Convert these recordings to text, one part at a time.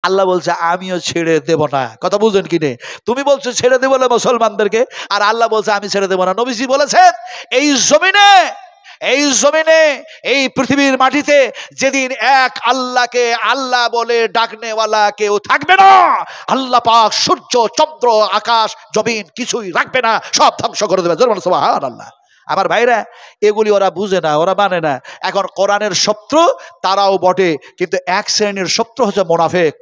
আল্লাহ বলছে আমিও ছেড়ে দেব না। কথা বুঝেন কিনে? তুমি বলছো ছেড়ে দেবো না মুসলমানদেরকে, আর আল্লাহ বলছে আমি ছেড়ে দেব না। নবীজি বলেছেন এই জমিনে, এই জমিনে, এই পৃথিবীর মাটিতে যেদিন এক আল্লাহকে আল্লাহ বলে ডাকনেওয়ালা কেউ থাকবে না, আল্লাহ পাক সূর্য চন্দ্র আকাশ জমিন কিছুই রাখবে না, সব ধ্বংস করে দেবে। সুবহানাল্লাহ। আমার ভাইরা, এগুলি ওরা বুঝে না, ওরা মানে না। এখন কোরআনের শত্রু তারাও বটে, কিন্তু এক শ্রেণীর শত্রু হচ্ছে মুনাফিক।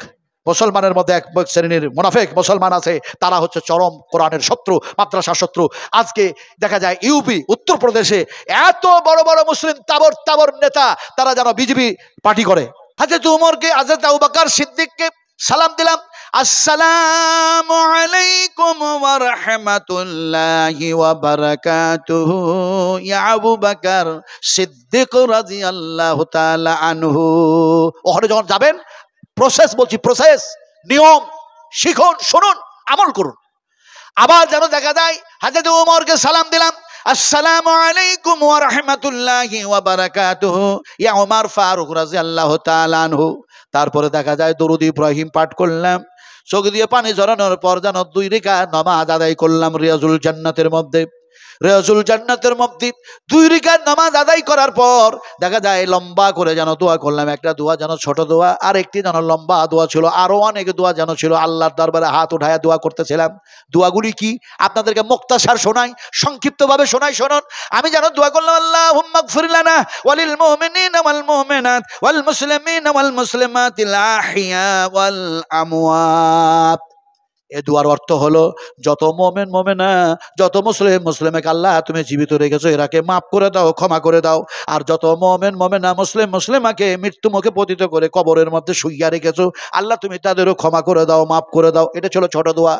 মুসলমানের মধ্যে এক শ্রেণীর মুনাফিক মুসলমান আছে, তারা হচ্ছে চরম কোরআনের শত্রু, মাদ্রাসার শত্রু। আজকে দেখা যায় ইউপি উত্তরপ্রদেশে এত বড় বড় মুসলিম তাবর তাবর নেতা, তারা যেন বিজেপি পার্টি করে। হযরত উমরকে, হযরত আবু বকর সিদ্দিককে সালাম দিলাম, আসসালামু আলাইকুম ওয়া রাহমাতুল্লাহি ওয়া বারাকাতুহু ইয়া আবু বকর সিদ্দিক রাদিয়াল্লাহু তাআলা আনহু। ওখানে যখন যাবেন প্রসেস বলছি, প্রসেস নিয়ম শিখুন, শুনুন, আমল করুন। আবার যেন দেখা যায় হযরত ওমরকে সালাম দিলাম, আসসালামু আলাইকুম ওয়া রাহমাতুল্লাহি ওয়া বারাকাতুহু ইয়া ওমর ফারুক রাদিয়াল্লাহু তাআলা আনহু। তারপরে দেখা যায় দরুদ ইব্রাহিম পাঠ করলাম, চোখ দিয়ে পানি ঝরানোর পর যেন 2 রাকাত নামাজ আদায় করলাম রিয়াজুল জান্নাতের মধ্যে। রিয়াজুল জান্নাতের মধ্যে 2 রাকাত নামাজ আদায় করার পর দেখা যায় লম্বা করে যেন দোয়া করলাম। একটা দোয়া যেন ছোট দোয়া, আর একটি যেন লম্বা দোয়া ছিল, আরো অনেক দোয়া যেন ছিল। আল্লাহর দরবারে হাত উঠায়া দোয়া করতেছিলাম। দোয়াগুলি কি আপনাদেরকে মুক্তাসার শোনাই, সংক্ষিপ্তভাবে শোনাই, শুনুন। আমি যেন দোয়া করলাম, আল্লাহুম্মা গফির লানা ওয়ালিল মুমিনিনা ওয়াল মুমিনাত ওয়াল মুসলিমিনা ওয়াল মুসলিমাতিল আহইয়া ওয়াল আমওয়াত। এ দুয়ার অর্থ হলো যত মোমেন মোমেনা, যত মুসলিম মুসলিমকে আল্লাহ তুমি জীবিত রেখেছো, এরাকে মাফ করে দাও, ক্ষমা করে দাও। আর যত মোমেন মোমেনা মুসলিম মুসলিমাকে মৃত্যু মুখে পতিত করে কবরের মধ্যে শুইয়া রেখেছো, আল্লাহ তুমি তাদেরও ক্ষমা করে দাও, মাফ করে দাও। এটা ছিল ছোট দোয়া।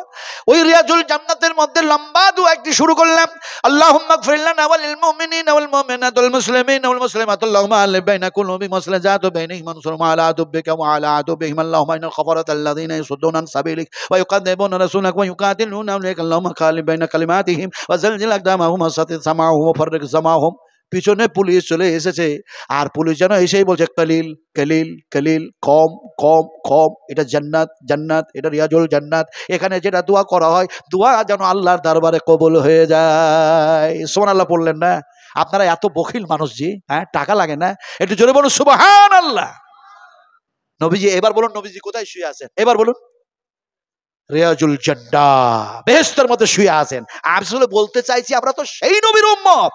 ওই রিয়াজুল জান্নাতের মধ্যে লম্বা দোয়া একটি শুরু করলাম, আল্লাহুম্মা গফির লানা ওয়ালিল মুমিনিনা ওয়াল মুমিনাত ওয়াল মুসলিমিনা ওয়াল মুসলিমাত আল্লাহুম্মা আলিফ বাইনা কুলুবি মাসলাজাতু বাইনাহিম মানসুরুম আলা আদুবিকা ওয়া আলা আদুবিহিম আল্লাহুম্মা ইন্নাল খাফারাতাল্লাযিনা ইয়াসুদ্দুনা আন সাবিলিক ওয়া ইউকাযযিবুনা রাসূলাক ওয়া ইউকাতিলুনা আলাইকা আল্লাহুম্মা খালিফ বাইনা কালিমাতিহিম ওয়া যালজিল আকদামাহুম ওয়া সাতির সামাহুম ওয়া ফাররিক জামাহুম। পিছনে পুলিশ চলে এসেছে, আর পুলিশ যেন এসেই বলছে কলিল কলিল কলিল, কম কম কম। এটা জান্নাত জান্নাত, এটা রিয়াজুল জান্নাত। এখানে যেটা দোয়া করা হয়, দোয়া যেন আল্লাহর দরবারে কবুল হয়ে যায়। সুবহানাল্লাহ পড়লেন না? আপনারা এত বখিল মানুষ জি, হ্যাঁ, টাকা লাগে না? একটু জোরে বলুন সুবহানাল্লাহ। নবীজি, এবার বলুন নবীজি কোথায় শুয়ে আছেন? এবার বলুন। রিয়াজুল জান্নাত, বেহেশতের মধ্যে শুয়ে আছেন। আসলে বলতে চাইছি আমরা তো সেই নবীর উম্মত।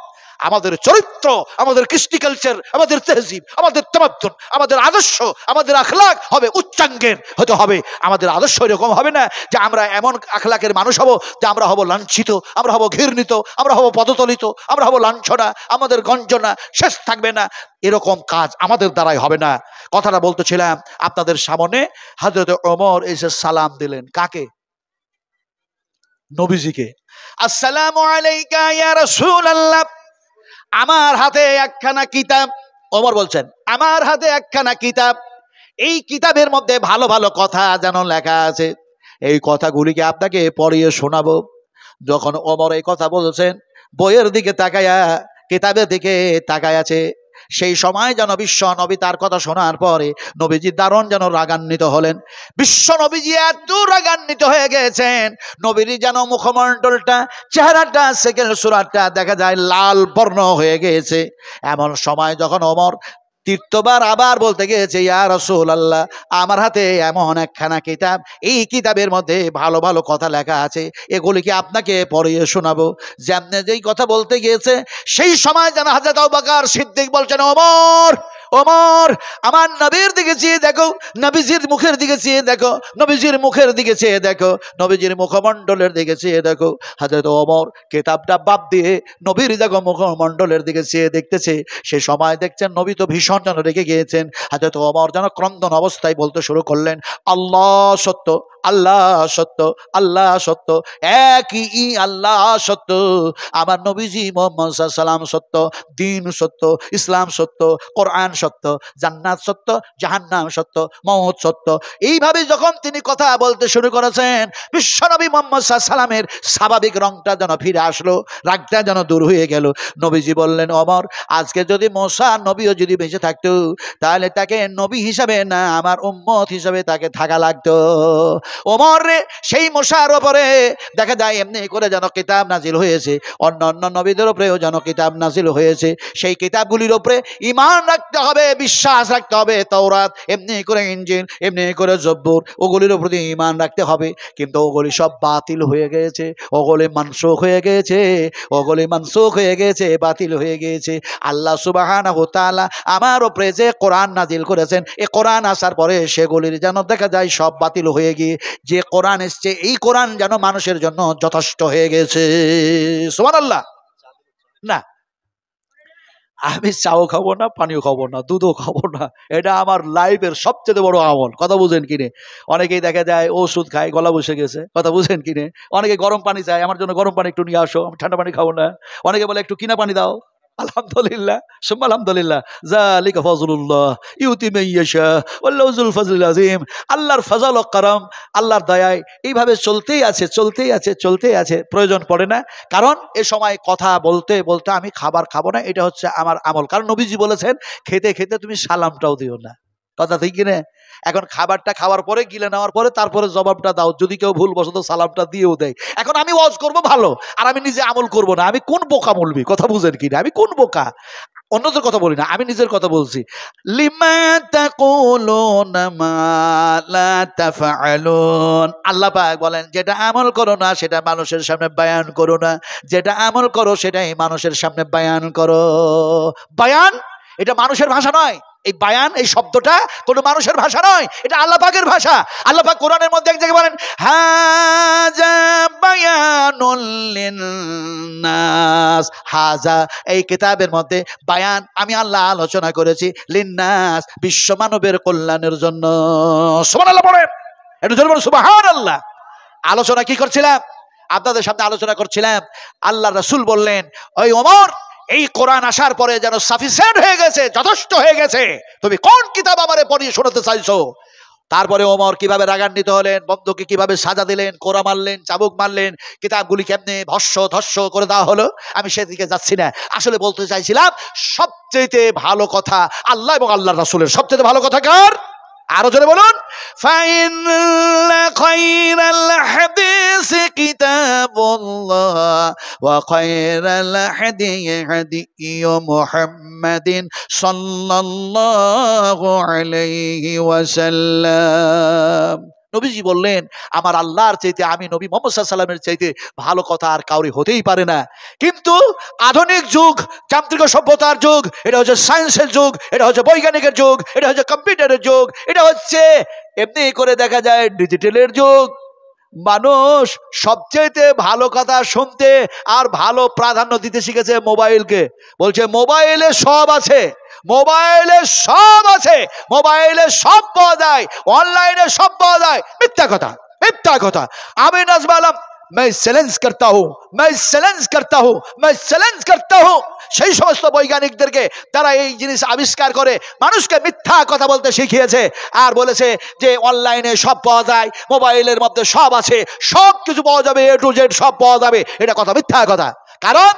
আমাদের চরিত্র, আমাদের কৃষ্টি কালচার, আমাদের তেহজিব, আমাদের তামাদ্দুন, আমাদের আদর্শ, আমাদের আখলাক হবে উচ্চাঙ্গের হতে হবে। আমাদের আদর্শ এরকম হবে না যে আমরা এমন আখলাকের মানুষ হব যে আমরা হব লাঞ্ছিত, আমরা হব ঘৃণিত, আমরা হব পদতলিত, আমরা হব লাঞ্ছনা, আমাদের গঞ্জনা শেষ থাকবে না। এরকম কাজ আমাদের দ্বারাই হবে না। কথাটা বলতেছিলাম আপনাদের সামনে, হযরত ওমর এসে সালাম দিলেন। কাকে? নবীজিকে। আসসালামু আলাইকা ইয়া রাসূলুল্লাহ। আমার হাতে একখানা কিতাব, ওমর বলছেন আমার হাতে একখানা কিতাব, এই কিতাবের মধ্যে ভালো ভালো কথা যেন লেখা আছে, এই কথাগুলিকে আপনাকে পড়িয়ে শোনাবো। যখন ওমর এই কথা বলছেন, বইয়ের দিকে তাকায়া, কিতাবের দিকে তাকায় আছে, সেই সময় যেন বিশ্ব নবী তার কথা শোনার পরে নবীজি দারুণ যেন রাগান্বিত হলেন। বিশ্ব নবীজি এত রাগান্বিত হয়ে গেছেন, নবীর যেন মুখমণ্ডলটা, চেহারাটা, সেকেল সুরাতটা দেখা যায় লাল বর্ণ হয়ে গিয়েছে। এমন সময় যখন ওমর তৃতীয়বার আবার বলতে গিয়েছে, ইয়া রাসূলুল্লাহ, আমার হাতে এমন একখানা কিতাব, এই কিতাবের মধ্যে ভালো ভালো কথা লেখা আছে, এগুলিকে আপনাকে পড়িয়ে শোনাবো। যেমনে যেই কথা বলতে গিয়েছে, সেই সময় যেন হযরত আবু বকর সিদ্দিক বলছেন, ওমর ওমর, আমার নবীর দিকে চেয়ে দেখো, নবীজির মুখের দিকে চেয়ে দেখো, নবীজির মুখের দিকে চেয়ে দেখো, নবীজির মুখমণ্ডলের দিকে চেয়ে দেখো। হযরত ওমর কিতাবটা বাদ দিয়ে নবীর দেখো মুখমণ্ডলের দিকে চেয়ে দেখতেছে। সে সময় দেখছেন নবী তো ভীষণ যেন রেগে গিয়েছেন। হযরত ওমর যেন ক্রন্দন অবস্থায় বলতে শুরু করলেন, আল্লাহ সত্য, আল্লাহ সত্য, আল্লাহ সত্য, একই আল্লাহ সত্য, আমার নবীজি মুহাম্মদ সাল্লাল্লাহু আলাইহি ওয়াসাল্লাম সত্য, দ্বীন সত্য, ইসলাম সত্য, কোরআন সত্য, জান্নাত সত্য, জাহান্নাম সত্য, মওত সত্য। এইভাবে যখন তিনি কথা বলতে শুরু করেছেন, বিশ্বনবী মুহাম্মদ সাল্লাল্লাহু আলাইহি ওয়াসাল্লামের স্বাভাবিক রংটা যেন ফিরে আসলো, রাগটা যেন দূর হয়ে গেল। নবীজি বললেন, ওমর, আজকে যদি মুসা নবীও যদি বেঁচে থাকতো, তাহলে তাকে নবী হিসাবে না, আমার উম্মত হিসাবে তাকে থাকা লাগতো। ওমর রে, সেই মুসার উপরে দেখা যায় এমনি করে যেন কিতাব নাজিল হয়েছে, অন্য অন্য নবীদের উপরেও যেন কিতাব নাজিল হয়েছে। সেই কিতাবগুলির উপরে ঈমান রাখতে হবে, বিশ্বাস রাখতে হবে। তাওরাত, এমনি করে ইনজিল, এমনি করে জব্বুর, ওগুলির প্রতি ঈমান রাখতে হবে। কিন্তু ওগুলি সব বাতিল হয়ে গেছে, ওগুলি মানসুখ হয়ে গেছে, ওগুলি মানসুখ হয়ে গেছে, বাতিল হয়ে গেছে। আল্লাহ সুবহানাহু ওয়া তাআলা আমার উপরে যে কোরআন নাজিল করেছেন, এই কোরআন আসার পরে সেগুলির যেন দেখা যায় সব বাতিল হয়ে গিয়ে যে কোরআন এসছে, এই কোরআন যেন মানুষের জন্য যথেষ্ট হয়ে গেছে। সুবহানাল্লাহ। না, আমি চাও খাবো না, পানিও খাবো না, দুধও খাবো না, এটা আমার লাইফের সবচেয়ে বড় আমল। কথা বুঝেন কিনে? অনেকেই দেখা যায় ওষুধ খায়, গলা বসে গেছে। কথা বুঝেন কিনে? অনেকে গরম পানি চায়, আমার জন্য গরম পানি একটু নিয়ে আসো, আমি ঠান্ডা পানি খাবো না। অনেকে বলে একটু কিনা পানি দাও। আলহামদুলিল্লাহ, সুম্মা আলহামদুলিল্লাহ, যালিকা ফাজলুল্লাহ ইউতি মান ইয়াশা ওয়াল্লাহু যুল ফাজলিল আযীম। আল্লাহর ফজল ও করম, আল্লাহর দয়ায় এইভাবে চলতেই আছে, চলতেই আছে, চলতেই আছে। প্রয়োজন পড়ে না, কারণ এ সময় কথা বলতে বলতে আমি খাবার খাবো না, এটা হচ্ছে আমার আমল। কারণ নবীজি বলেছেন, খেতে খেতে তুমি সালামটাও দিও না। কথা ঠিক কিনা? এখন খাবারটা খাওয়ার পরে, গিলে নেওয়ার পরে তারপরে জবাবটা দাও, যদি কেউ ভুলবশত সালামটা দিয়েও দেয়। এখন আমি ওয়াজ করবো ভালো, আর আমি নিজে আমল করব না, আমি কোন বোকা মৌলবি? কথা বুঝেন কিনা? আমি কোন বোকা? অন্যদের কথা বলি না, আমি নিজের কথা বলছি। লিমা তাকুলুনা মা লা তাফআলুন। আল্লাহ পাক বলেন, যেটা আমল করো না সেটা মানুষের সামনে বয়ান করো না, যেটা আমল করো সেটাই মানুষের সামনে বয়ান করো। বয়ান এটা মানুষের ভাষা নয়। এই বায়ান, এই শব্দটা কোনো মানুষের ভাষা নয়, এটা আল্লাহ পাকের ভাষা। আল্লাহ পাক কোরআনের মধ্যে এক জায়গায় বলেন, হাজা বায়ানুল লিন্নাস। হাজা, এই কিতাবের মধ্যে বায়ান আমি আল্লাহ আলোচনা করেছি, লিন্নাস, বিশ্ব মানবের কল্যাণের জন্য। সুবহানাল্লাহ বলেন, এটা জোরে বলেন সুবহানাল্লাহ। আলোচনা কি করছিলাম? আপনাদের সামনে আলোচনা করছিলাম। আল্লাহ রাসূল বললেন, ওই ওমর, এই কোরআন আসার পরে যেন সাফিসিয়েন্ট হয়ে গেছে, যথেষ্ট হয়ে গেছে, তুমি কোন কিতাব আমারে পড়িয়ে শোনাতে চাইছো? তারপরে ওমর কিভাবে রাগান্বিত হলেন, বন্ধুকে কিভাবে সাজা দিলেন, কোরা মারলেন, চাবুক মারলেন, কিতাবগুলি কেমনে ভস্য ধস্য করে দেওয়া হলো, আমি সেদিকে যাচ্ছি না। আসলে বলতে চাইছিলাম, সবচেয়ে ভালো কথা আল্লাহ এবং আল্লাহর রাসূলের। সবচেয়ে ভালো কথা কার? আরো জোরে বলুন। ফাইন্না খায়রাল হাদিসি কিতাবুল্লাহ ওয়া খায়রাল হাদিয়ি হাদিয়ু মুহাম্মাদিন সাল্লাল্লাহু আলাইহি ওয়াসাল্লাম। নবীজি বললেন, আমার আল্লাহর চাইতে, আমি নবী মুহাম্মদ সাল্লাল্লাহু আলাইহি ওয়াসাল্লামের চাইতে ভালো কথা আর কাউরি হতেই পারে না। কিন্তু আধুনিক যুগ, যান্ত্রিক সভ্যতার যুগ, এটা হচ্ছে সায়েন্সের যুগ, এটা হচ্ছে বৈজ্ঞানিকের যুগ, এটা হচ্ছে কম্পিউটারের যুগ, এটা হচ্ছে এমনি করে দেখা যায় ডিজিটালের যুগ। মানুষ সবচেয়ে ভালো কথা শুনতে আর ভালো প্রাধান্য দিতে শিখেছে মোবাইলকে। বলছে মোবাইলে সব আছে, মোবাইলে সব আছে, মোবাইলে সব পাওয়া যায়, অনলাইনে সব পাওয়া যায়। মিথ্যা কথা, মিথ্যা কথা। আমি নাজমা আলম, मैं चैलेंज करता हूं, मैं चैलेंज करता हूं, मैं चैलेंज करता हूं সেই সমস্ত বৈজ্ঞানিকদেরকে, তারা এই জিনিস আবিষ্কার করে মানুষকে মিথ্যা কথা বলতে শিখিয়েছে আর বলেছে যে অনলাইনে সব পাওয়া যায়, মোবাইলের মধ্যে সব আছে, সব কিছু পাওয়া যাবে, এ টু জেড সব পাওয়া যাবে। এটা কথা, মিথ্যা কথা। কারণ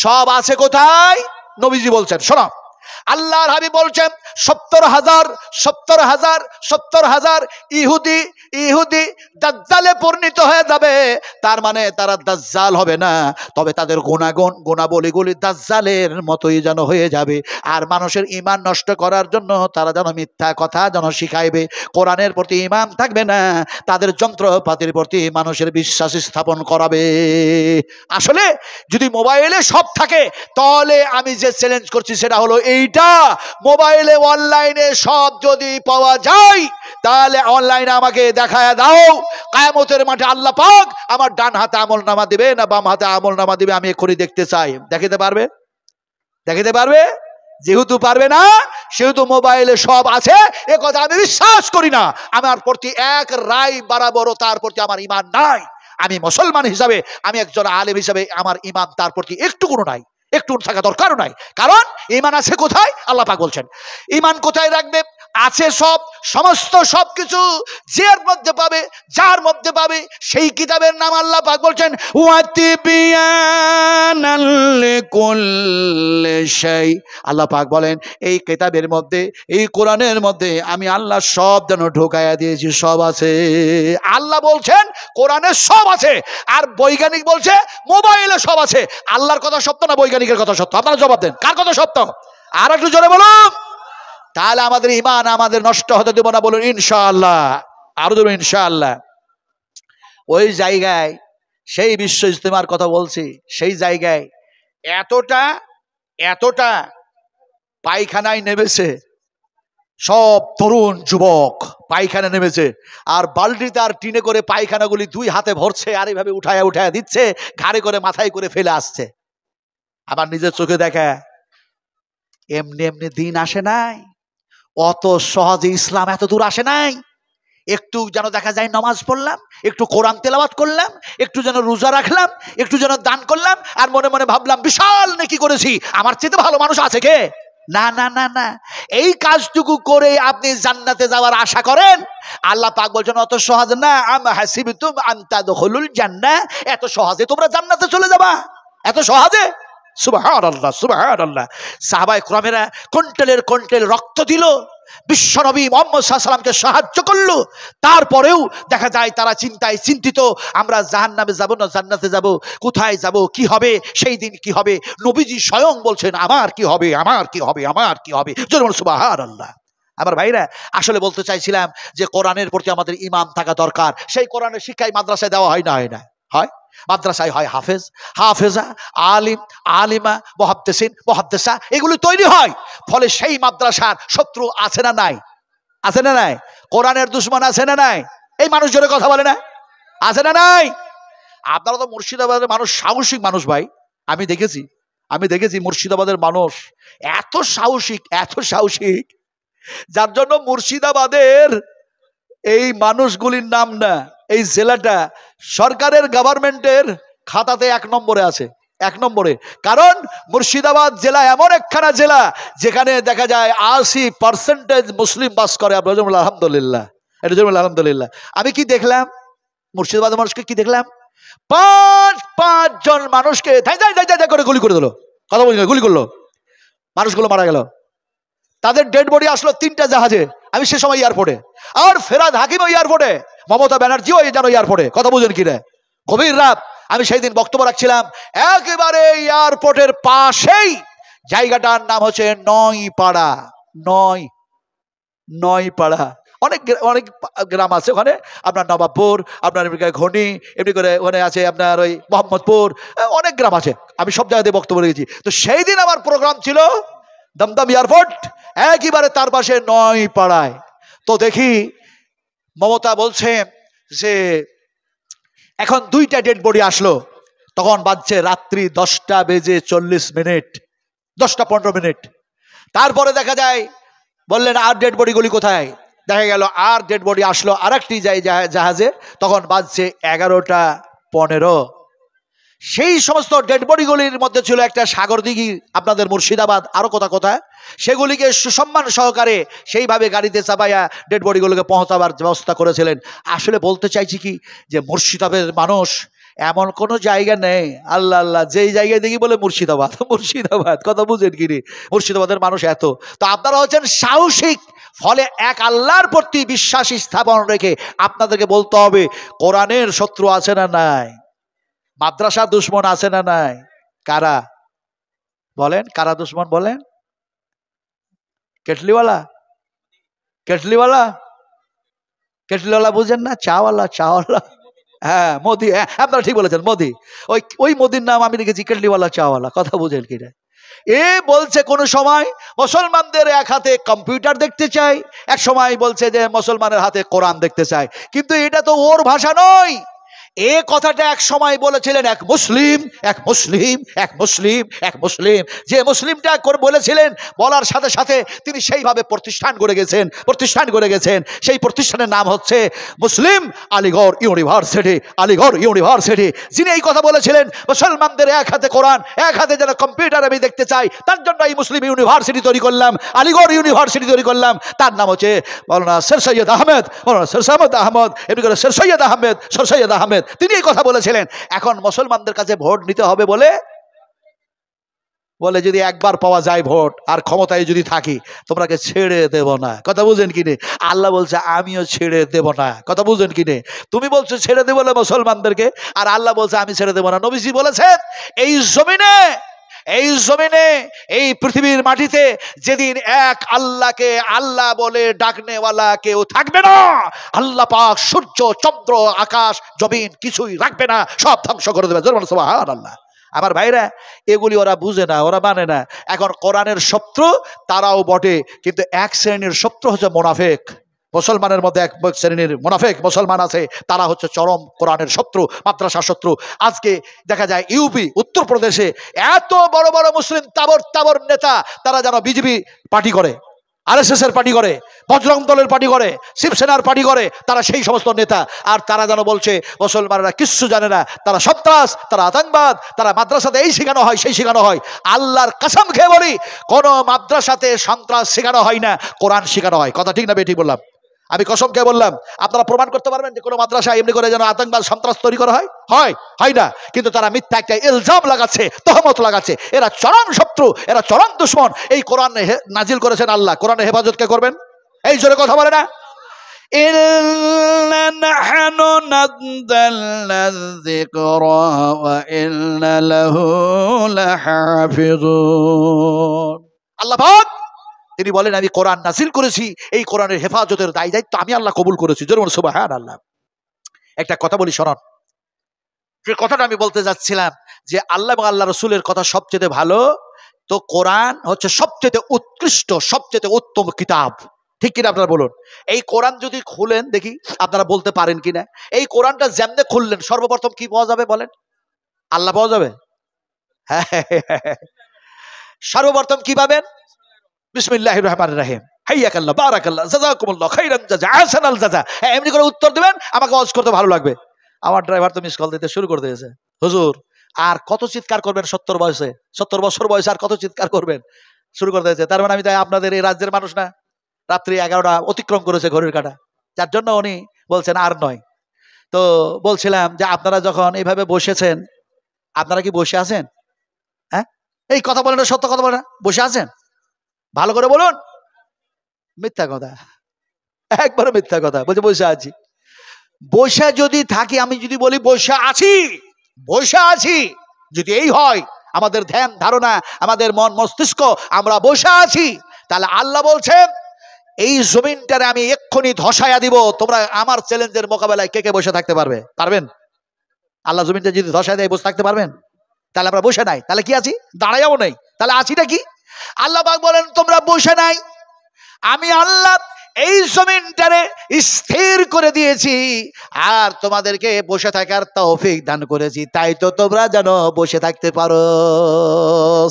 সব আছে কোথায়? নবীজি বলছেন, শোনো, আল্লাহর হাবিব বলছেন 70,000 ইহুদি দাজ্জালে পরিণত হয়ে যাবে। তার মানে তারা দাজ্জাল হবে না, তবে তাদের গুণাবলীগুলি দাজ্জালের মতোই যেন হয়ে যাবে। আর মানুষের ঈমান নষ্ট করার জন্য তারা যেন মিথ্যা কথা যেন শিখাইবে, কোরআনের প্রতি ঈমান থাকবে না, তাদের যন্ত্রপাতির প্রতি মানুষের বিশ্বাস স্থাপন করাবে। আসলে যদি মোবাইলে সব থাকে, তাহলে আমি যে চ্যালেঞ্জ করছি সেটা হলো এইটা, মোবাইলে অনলাইনে সব যদি পাওয়া যায়, তাহলে অনলাইনে আমাকে দেখায় দাও, কিয়ামতের মাঠে আল্লাহ পাক আমার ডান হাতে আমলনামা দিবে না বাম হাতে আমলনামা দিবে, আমি এক্ষুনি দেখতে চাই। দেখাতে পারবে? দেখাতে পারবে? যেহেতু পারবে না সেহেতু মোবাইলে সব আছে, এ কথা আমি বিশ্বাস করি না। আমার প্রতি এক রায় বরাবরও তার প্রতি আমার ঈমান নাই। আমি মুসলমান হিসাবে, আমি একজন আলেম হিসাবে আমার ঈমান তার প্রতি একটুকুও নাই, একটু থাকা দরকারও নাই। কারণ ঈমান আছে কোথায়? আল্লাহ পাক বলছেন ঈমান কোথায় রাখবে? আছে সব, সমস্ত সবকিছু যার মধ্যে পাবে, যার মধ্যে পাবে সেই কিতাবের নাম আল্লাহ পাক বলছেন ওয়াতিবিয়ানাল লিকুল্লি শাই। আল্লাহ পাক বলেন এই কিতাবের মধ্যে, এই কোরআনের মধ্যে আমি আল্লাহ সব যেন ঢোকায়া দিয়েছি, সব আছে। আল্লাহ বলছেন কোরআনে সব আছে, আর বৈজ্ঞানিক বলছে মোবাইলে সব আছে। আল্লাহর কথা সত্য না বৈজ্ঞানিকের কথা সত্য? আপনারা জবাব দেন, কার কথা সত্য? আর একটু জোরে বলুন। তাহলে আমাদের ঈমান আমাদের নষ্ট হতে দেব না, বলুন ইনশাআল্লাহ। আরো দেব ইনশাআল্লাহ। ওই জায়গায় সেই বিশ্ব ইজতেমার কথা বলছি, সেই জায়গায় এতটা পায়খানায় নেমেছে, সব তরুণ যুবক পায়খানা নেমেছে, আর বালতিতে আর টিনে করে পায়খানাগুলি দুই হাতে ভরছে, আর এইভাবে উঠায়া দিচ্ছে, ঘাড়ে করে মাথায় করে ফেলে আসছে। আবার নিজের চোখে দেখা এমনি এমনি দিন আসে নাই, অত সহজে ইসলাম এত দূর আসে নাই। একটু যেন দেখা যায় নামাজ পড়লাম, একটু কোরআন তেলাওয়াত করলাম, একটু যেন রোজা রাখলাম, একটু যেন দান করলাম, আর মনে মনে ভাবলাম বিশাল নেকি করেছি, আমার চেয়ে ভালো মানুষ আছে কে? না না না না, এই কাজটুকু করে আপনি জান্নাতে যাওয়ার আশা করেন? আল্লাহ পাক বলছেন অত সহজ না। আম হাসিবতুম আন তাদখুলুল জান্নাহ, এত সহজে তোমরা জান্নাতে চলে যাবা? এত সহজে? সুবহানাল্লাহ সুবহানাল্লাহ। সাহাবায়ে কেরামেরা কন্টেল রক্ত দিল, বিশ্বনবী মুহাম্মদ সাল্লাল্লাহু আলাইহি ওয়াসাল্লামকে সাহায্য করলো। তারপরেও দেখা যায় তারা চিন্তায় চিন্তিত, আমরা জাহান্নামে যাব না জান্নাতে যাব, কোথায় যাব, কি হবে, সেই দিন কি হবে। নবীজি স্বয়ং বলছেন আমার কি হবে, আমার কি হবে, আমার কি হবে। সুবহানাল্লাহ। আমার ভাইরা, আসলে বলতে চাইছিলাম যে কোরআনের প্রতি আমাদের ঈমান থাকা দরকার। সেই কোরআনের শিক্ষাই মাদ্রাসায় দেওয়া হয় না? হয় না? হয়। মাদ্রাসায় হয় হাফেজ, হাফেজা, আলিম, আলিমা, মুহাদ্দিসিন, মুহাদ্দিসা, এগুলো তৈরি হয়। ফলে সেই মাদ্রাসার শত্রু আছে না নাই? আছে না নাই? কোরআনের দুশমন আছে না নাই? এই মানুষ জোরে কথা বলে না? আছে না নাই? আপনারা তো মুর্শিদাবাদের মানুষ সাহসিক মানুষ ভাই। আমি দেখেছি মুর্শিদাবাদের মানুষ এত সাহসিক, যার জন্য মুর্শিদাবাদের এই মানুষগুলির নাম না, এই জেলাটা সরকারের গভর্নমেন্টের খাতাতে 1 নম্বরে আছে, 1 নম্বরে। কারণ মুর্শিদাবাদ জেলা এমন একখানা জেলা যেখানে দেখা যায় 80% মুসলিম বাস করে। আলহামদুলিল্লাহ, এটা জন্য আলহামদুলিল্লাহ। আমি কি দেখলাম মুর্শিদাবাদের মানুষকে, কি দেখলাম, 5 জন মানুষকে করে গুলি করে দিল। কথা বলি না, গুলি করলো, মানুষগুলো মারা গেল। তাদের ডেড বডি আসলো 3টা জাহাজে। আমি সে সময় এয়ারপোর্টে, আর ফেরাদ হাকিমও এয়ারপোর্টে, মমতা ব্যানার্জিও যেন এয়ারপোর্টে। কথা বুঝেন কি রে? গভীর রাত আমি সেই দিন বক্তব্য রাখছিলাম, একেবারে এয়ারপোর্টের পাশেই জায়গাটার নাম হচ্ছে নয়পাড়া। নয়পাড়া অনেক গ্রাম আছে ওখানে, আপনার নবাবপুর, আপনার ঘনি, এমনি করে ওখানে আছে আপনার ওই মোহাম্মদপুর, অনেক গ্রাম আছে। আমি সব জায়গাতে বক্তব্য রেখেছি। তো সেই দিন আমার প্রোগ্রাম ছিল দমদম এয়ারপোর্ট, একেবারে তার পাশে নয়পাড়ায়। তো দেখি মমতা বলছে যে এখন 2টা ডেড বডি আসলো। তখন বাজছে রাত্রি 10:40, 10:15। তারপরে দেখা যায় বললেন আর ডেড বডিগুলি কোথায়? দেখা গেল আর ডেড বডি আসলো আরেকটি জাহাজে, তখন বাজছে 11:15। সেই সমস্ত ডেড বডিগুলির মধ্যে ছিল একটা সাগরদিঘি, আপনাদের মুর্শিদাবাদ, আরো কথা সেগুলিকে সুসম্মান সহকারে সেইভাবে গাড়িতে চাপাইয়া ডেড বডিগুলোকে পৌঁছাবার ব্যবস্থা করেছিলেন। আসলে বলতে চাইছি কি, যে মুর্শিদাবাদের মানুষ এমন কোনো জায়গা নেই, আল্লাহ আল্লাহ, যেই জায়গায় দেখি বলে মুর্শিদাবাদ। কথা বুঝেন কি? মুর্শিদাবাদের মানুষ এত। তো আপনারা হচ্ছেন সাহসিক, ফলে এক আল্লাহর প্রতি বিশ্বাস স্থাপন রেখে আপনাদেরকে বলতে হবে কোরআনের শত্রু আছে না নাই? মাদ্রাসা দুশ্মন আছে না নাই? কারা বলেন, কারা দুশ্মন বলেন? কেটলিওয়ালা বুঝেন না? চাওয়ালা। হ্যাঁ, মোদি। হ্যাঁ, আপনারা ঠিক বলেছেন, মোদি। ওই মোদির নাম আমি লিখেছি কেটলিওয়ালা, চাওয়ালা। কথা বুঝেন কিনা? এ বলছে কোন সময় মুসলমানদের এক হাতে কম্পিউটার দেখতে চাই, এক সময় বলছে যে মুসলমানের হাতে কোরআন দেখতে চাই। কিন্তু এটা তো ওর ভাষা নয়, এ কথাটা এক সময় বলেছিলেন এক মুসলিম, এক মুসলিম, এক মুসলিম, এক মুসলিম। যে মুসলিমটা বলেছিলেন, বলার সাথে সাথে তিনি সেইভাবে প্রতিষ্ঠান করে গেছেন। সেই প্রতিষ্ঠানের নাম হচ্ছে মুসলিম আলিগড় ইউনিভার্সিটি। আলিগড় ইউনিভার্সিটি। যিনি এই কথা বলেছিলেন, মুসলমানদের এক হাতে কোরআন, এক হাতে যেন কম্পিউটার আমি দেখতে চাই, তার জন্য এই মুসলিম ইউনিভার্সিটি তৈরি করলাম, আলিগড় ইউনিভার্সিটি তৈরি করলাম। তার নাম হচ্ছে মৌলানা সর সৈয়দ আহমেদ, মৌলানা সর সৈয়দ আহমদ, এমনি করে সর সৈয়দ আহমেদ, সর সৈয়দ আহমেদ। তিনি এই কথা বলেছিলেন। এখন মুসলমানদের কাছে ভোট নিতে হবে বলে যদি একবার পাওয়া যায় ভোট, আর ক্ষমতায় যদি থাকি, তোমরাকে ছেড়ে দেব না। কথা বুঝেন কিনে? আল্লাহ বলছে আমিও ছেড়ে দেব না। কথা বুঝেন কিনে? তুমি বলছো ছেড়ে দেবো বলে মুসলমানদেরকে, আর আল্লাহ বলছে আমি ছেড়ে দেব না। নবীজি বলেছেন এই জমিনে এই পৃথিবীর মাটিতে যেদিন এক আল্লাহকে আল্লাহ বলে ডাকনেওয়ালা কেউ থাকবে না, আল্লাহ পাক সূর্য, চন্দ্র, আকাশ, জমিন কিছুই রাখবে না, সব ধ্বংস করে দেবে। সুবহানাল্লাহ। আমার ভাইরা, এগুলি ওরা বুঝে না, ওরা মানে না। এখন কোরআনের শত্রু তারাও বটে, কিন্তু এক শ্রেণীর শত্রু হচ্ছে মুনাফিক। মুসলমানের মধ্যে এক শ্রেণীর মুনাফিক মুসলমান আছে, তারা হচ্ছে চরম কোরআনের শত্রু, মাদ্রাসার শত্রু। আজকে দেখা যায় ইউপি, উত্তরপ্রদেশে এত বড় বড় মুসলিম তাবর নেতা, তারা যেন বিজেপি পার্টি করে, আরএসএস এর পার্টি করে, বজরং দলের পার্টি করে, শিবসেনার পার্টি করে, তারা সেই সমস্ত নেতা। আর তারা যেন বলছে মুসলমানরা কিচ্ছু জানে না, তারা সন্ত্রাস, তারা আতঙ্কবাদ, তারা মাদ্রাসাতে এই শেখানো হয়, সেই শেখানো হয়। আল্লাহর কসম খেয়ে বলি, কোন মাদ্রাসাতে সন্ত্রাস শেখানো হয় না, কোরআন শেখানো হয়। কথা ঠিক না বেঠিক বললাম? আমি কসম খেয়ে বললাম। আপনারা প্রমাণ করতে পারবেন যে কোনো মাদ্রাসা এমনি করে যেন আতঙ্কবাদ, সন্ত্রাস তৈরি করা হয় না। কিন্তু তারা মিথ্যা একটা ইলজাম লাগাচ্ছে, তহমত লাগাচ্ছে। এরা চরম শত্রু, এরা চরম দুশমন। এই কোরআন নাজিল করেছেন আল্লাহ, কোরআনের হেফাজত কে করবেন? এই জোরে কথা বলে না? ইন্না নাহনু নাযালনা যিকরা ওয়া ইন্না লাহু লাহাফিজুন। আল্লাহ পাক তিনি বলেন আমি কোরআন নাজিল করেছি, এই কোরআনের হেফাজতের দায়িত্ব আমি আল্লাহ কবুল করেছি। জোরে বলুন সুবহানাল্লাহ। একটা কথা বলি শোনান। যে কথাটা আমি বলতে যাচ্ছিলাম যে আল্লাহ এবং আল্লাহ রসুলের কথা সবচেয়ে ভালো, তো কোরআন হচ্ছে সবচেয়ে উৎকৃষ্ট, সবচেয়ে উত্তম কিতাব। ঠিক কিনা আপনারা বলুন? এই কোরআন যদি খুলেন দেখি, আপনারা বলতে পারেন কিনা, এই কোরআনটা যেমনে খুললেন সর্বপ্রথম কি পাওয়া যাবে বলেন? আল্লাহ পাওয়া যাবে। হ্যাঁ, সর্বপ্রথম কি পাবেন? বিসমিল্লাহির রহমানির রহিম, হাইয়াকাল্লাহ, বারাকাল্লাহ, জাযাকুমুল্লাহ খাইরান জাযা, আহসানাল জাযা। এমনি করে উত্তর দিবেন, আমাকে ওয়াজ করতে ভালো লাগবে। আমার ড্রাইভার তো মিস কল দিতে শুরু করে দিয়েছে। হুজুর আর কত চিৎকার করবেন 70 বয়সে, 70 বছর বয়সে আর কত চিৎকার করবেন, শুরু করে দিয়েছে। তার মানে আমি তাই আপনাদের এই রাজ্যের মানুষ না? রাত্রি 11টা অতিক্রম করেছে ঘড়ির কাঁটা, যার জন্য উনি বলছেন আর নয়। তো বলছিলাম যে আপনারা যখন এইভাবে বসেছেন, আপনারা কি বসে আছেন? হ্যাঁ, এই কথা বলেন না, সত্য কথা বলেন না, বসে আছেন? ভালো করে বলুন। মিথ্যা কথা, একবারে মিথ্যা কথা। বলছে বসে আছি। বসে যদি থাকি, আমি যদি বলি বসে আছি, যদি এই হয় আমাদের ধ্যান ধারণা, আমাদের মন মস্তিষ্ক, আমরা বসে আছি, তাহলে আল্লাহ বলছেন এই জমিনটারে আমি এক্ষুনি ধসায়া দিব। তোমরা আমার চ্যালেঞ্জের মোকাবেলায় কে কে বসে থাকতে পারবেন? আল্লাহ জমিনটা যদি ধসায় দেয় বসে থাকতে পারবেন? তাহলে আমরা বসে নাই, তাহলে কি আছি? দাঁড়াইও নেই, তাহলে আছিটা কি? আল্লাহ পাক বলেন তোমরা বসে নাই, আমি আল্লাহ এই জমিনটারে স্থির করে দিয়েছি, আর তোমাদেরকে বসে থাকার তৌফিক দান করেছি, তাই তো তোমরা যেন বসে থাকতে পারো।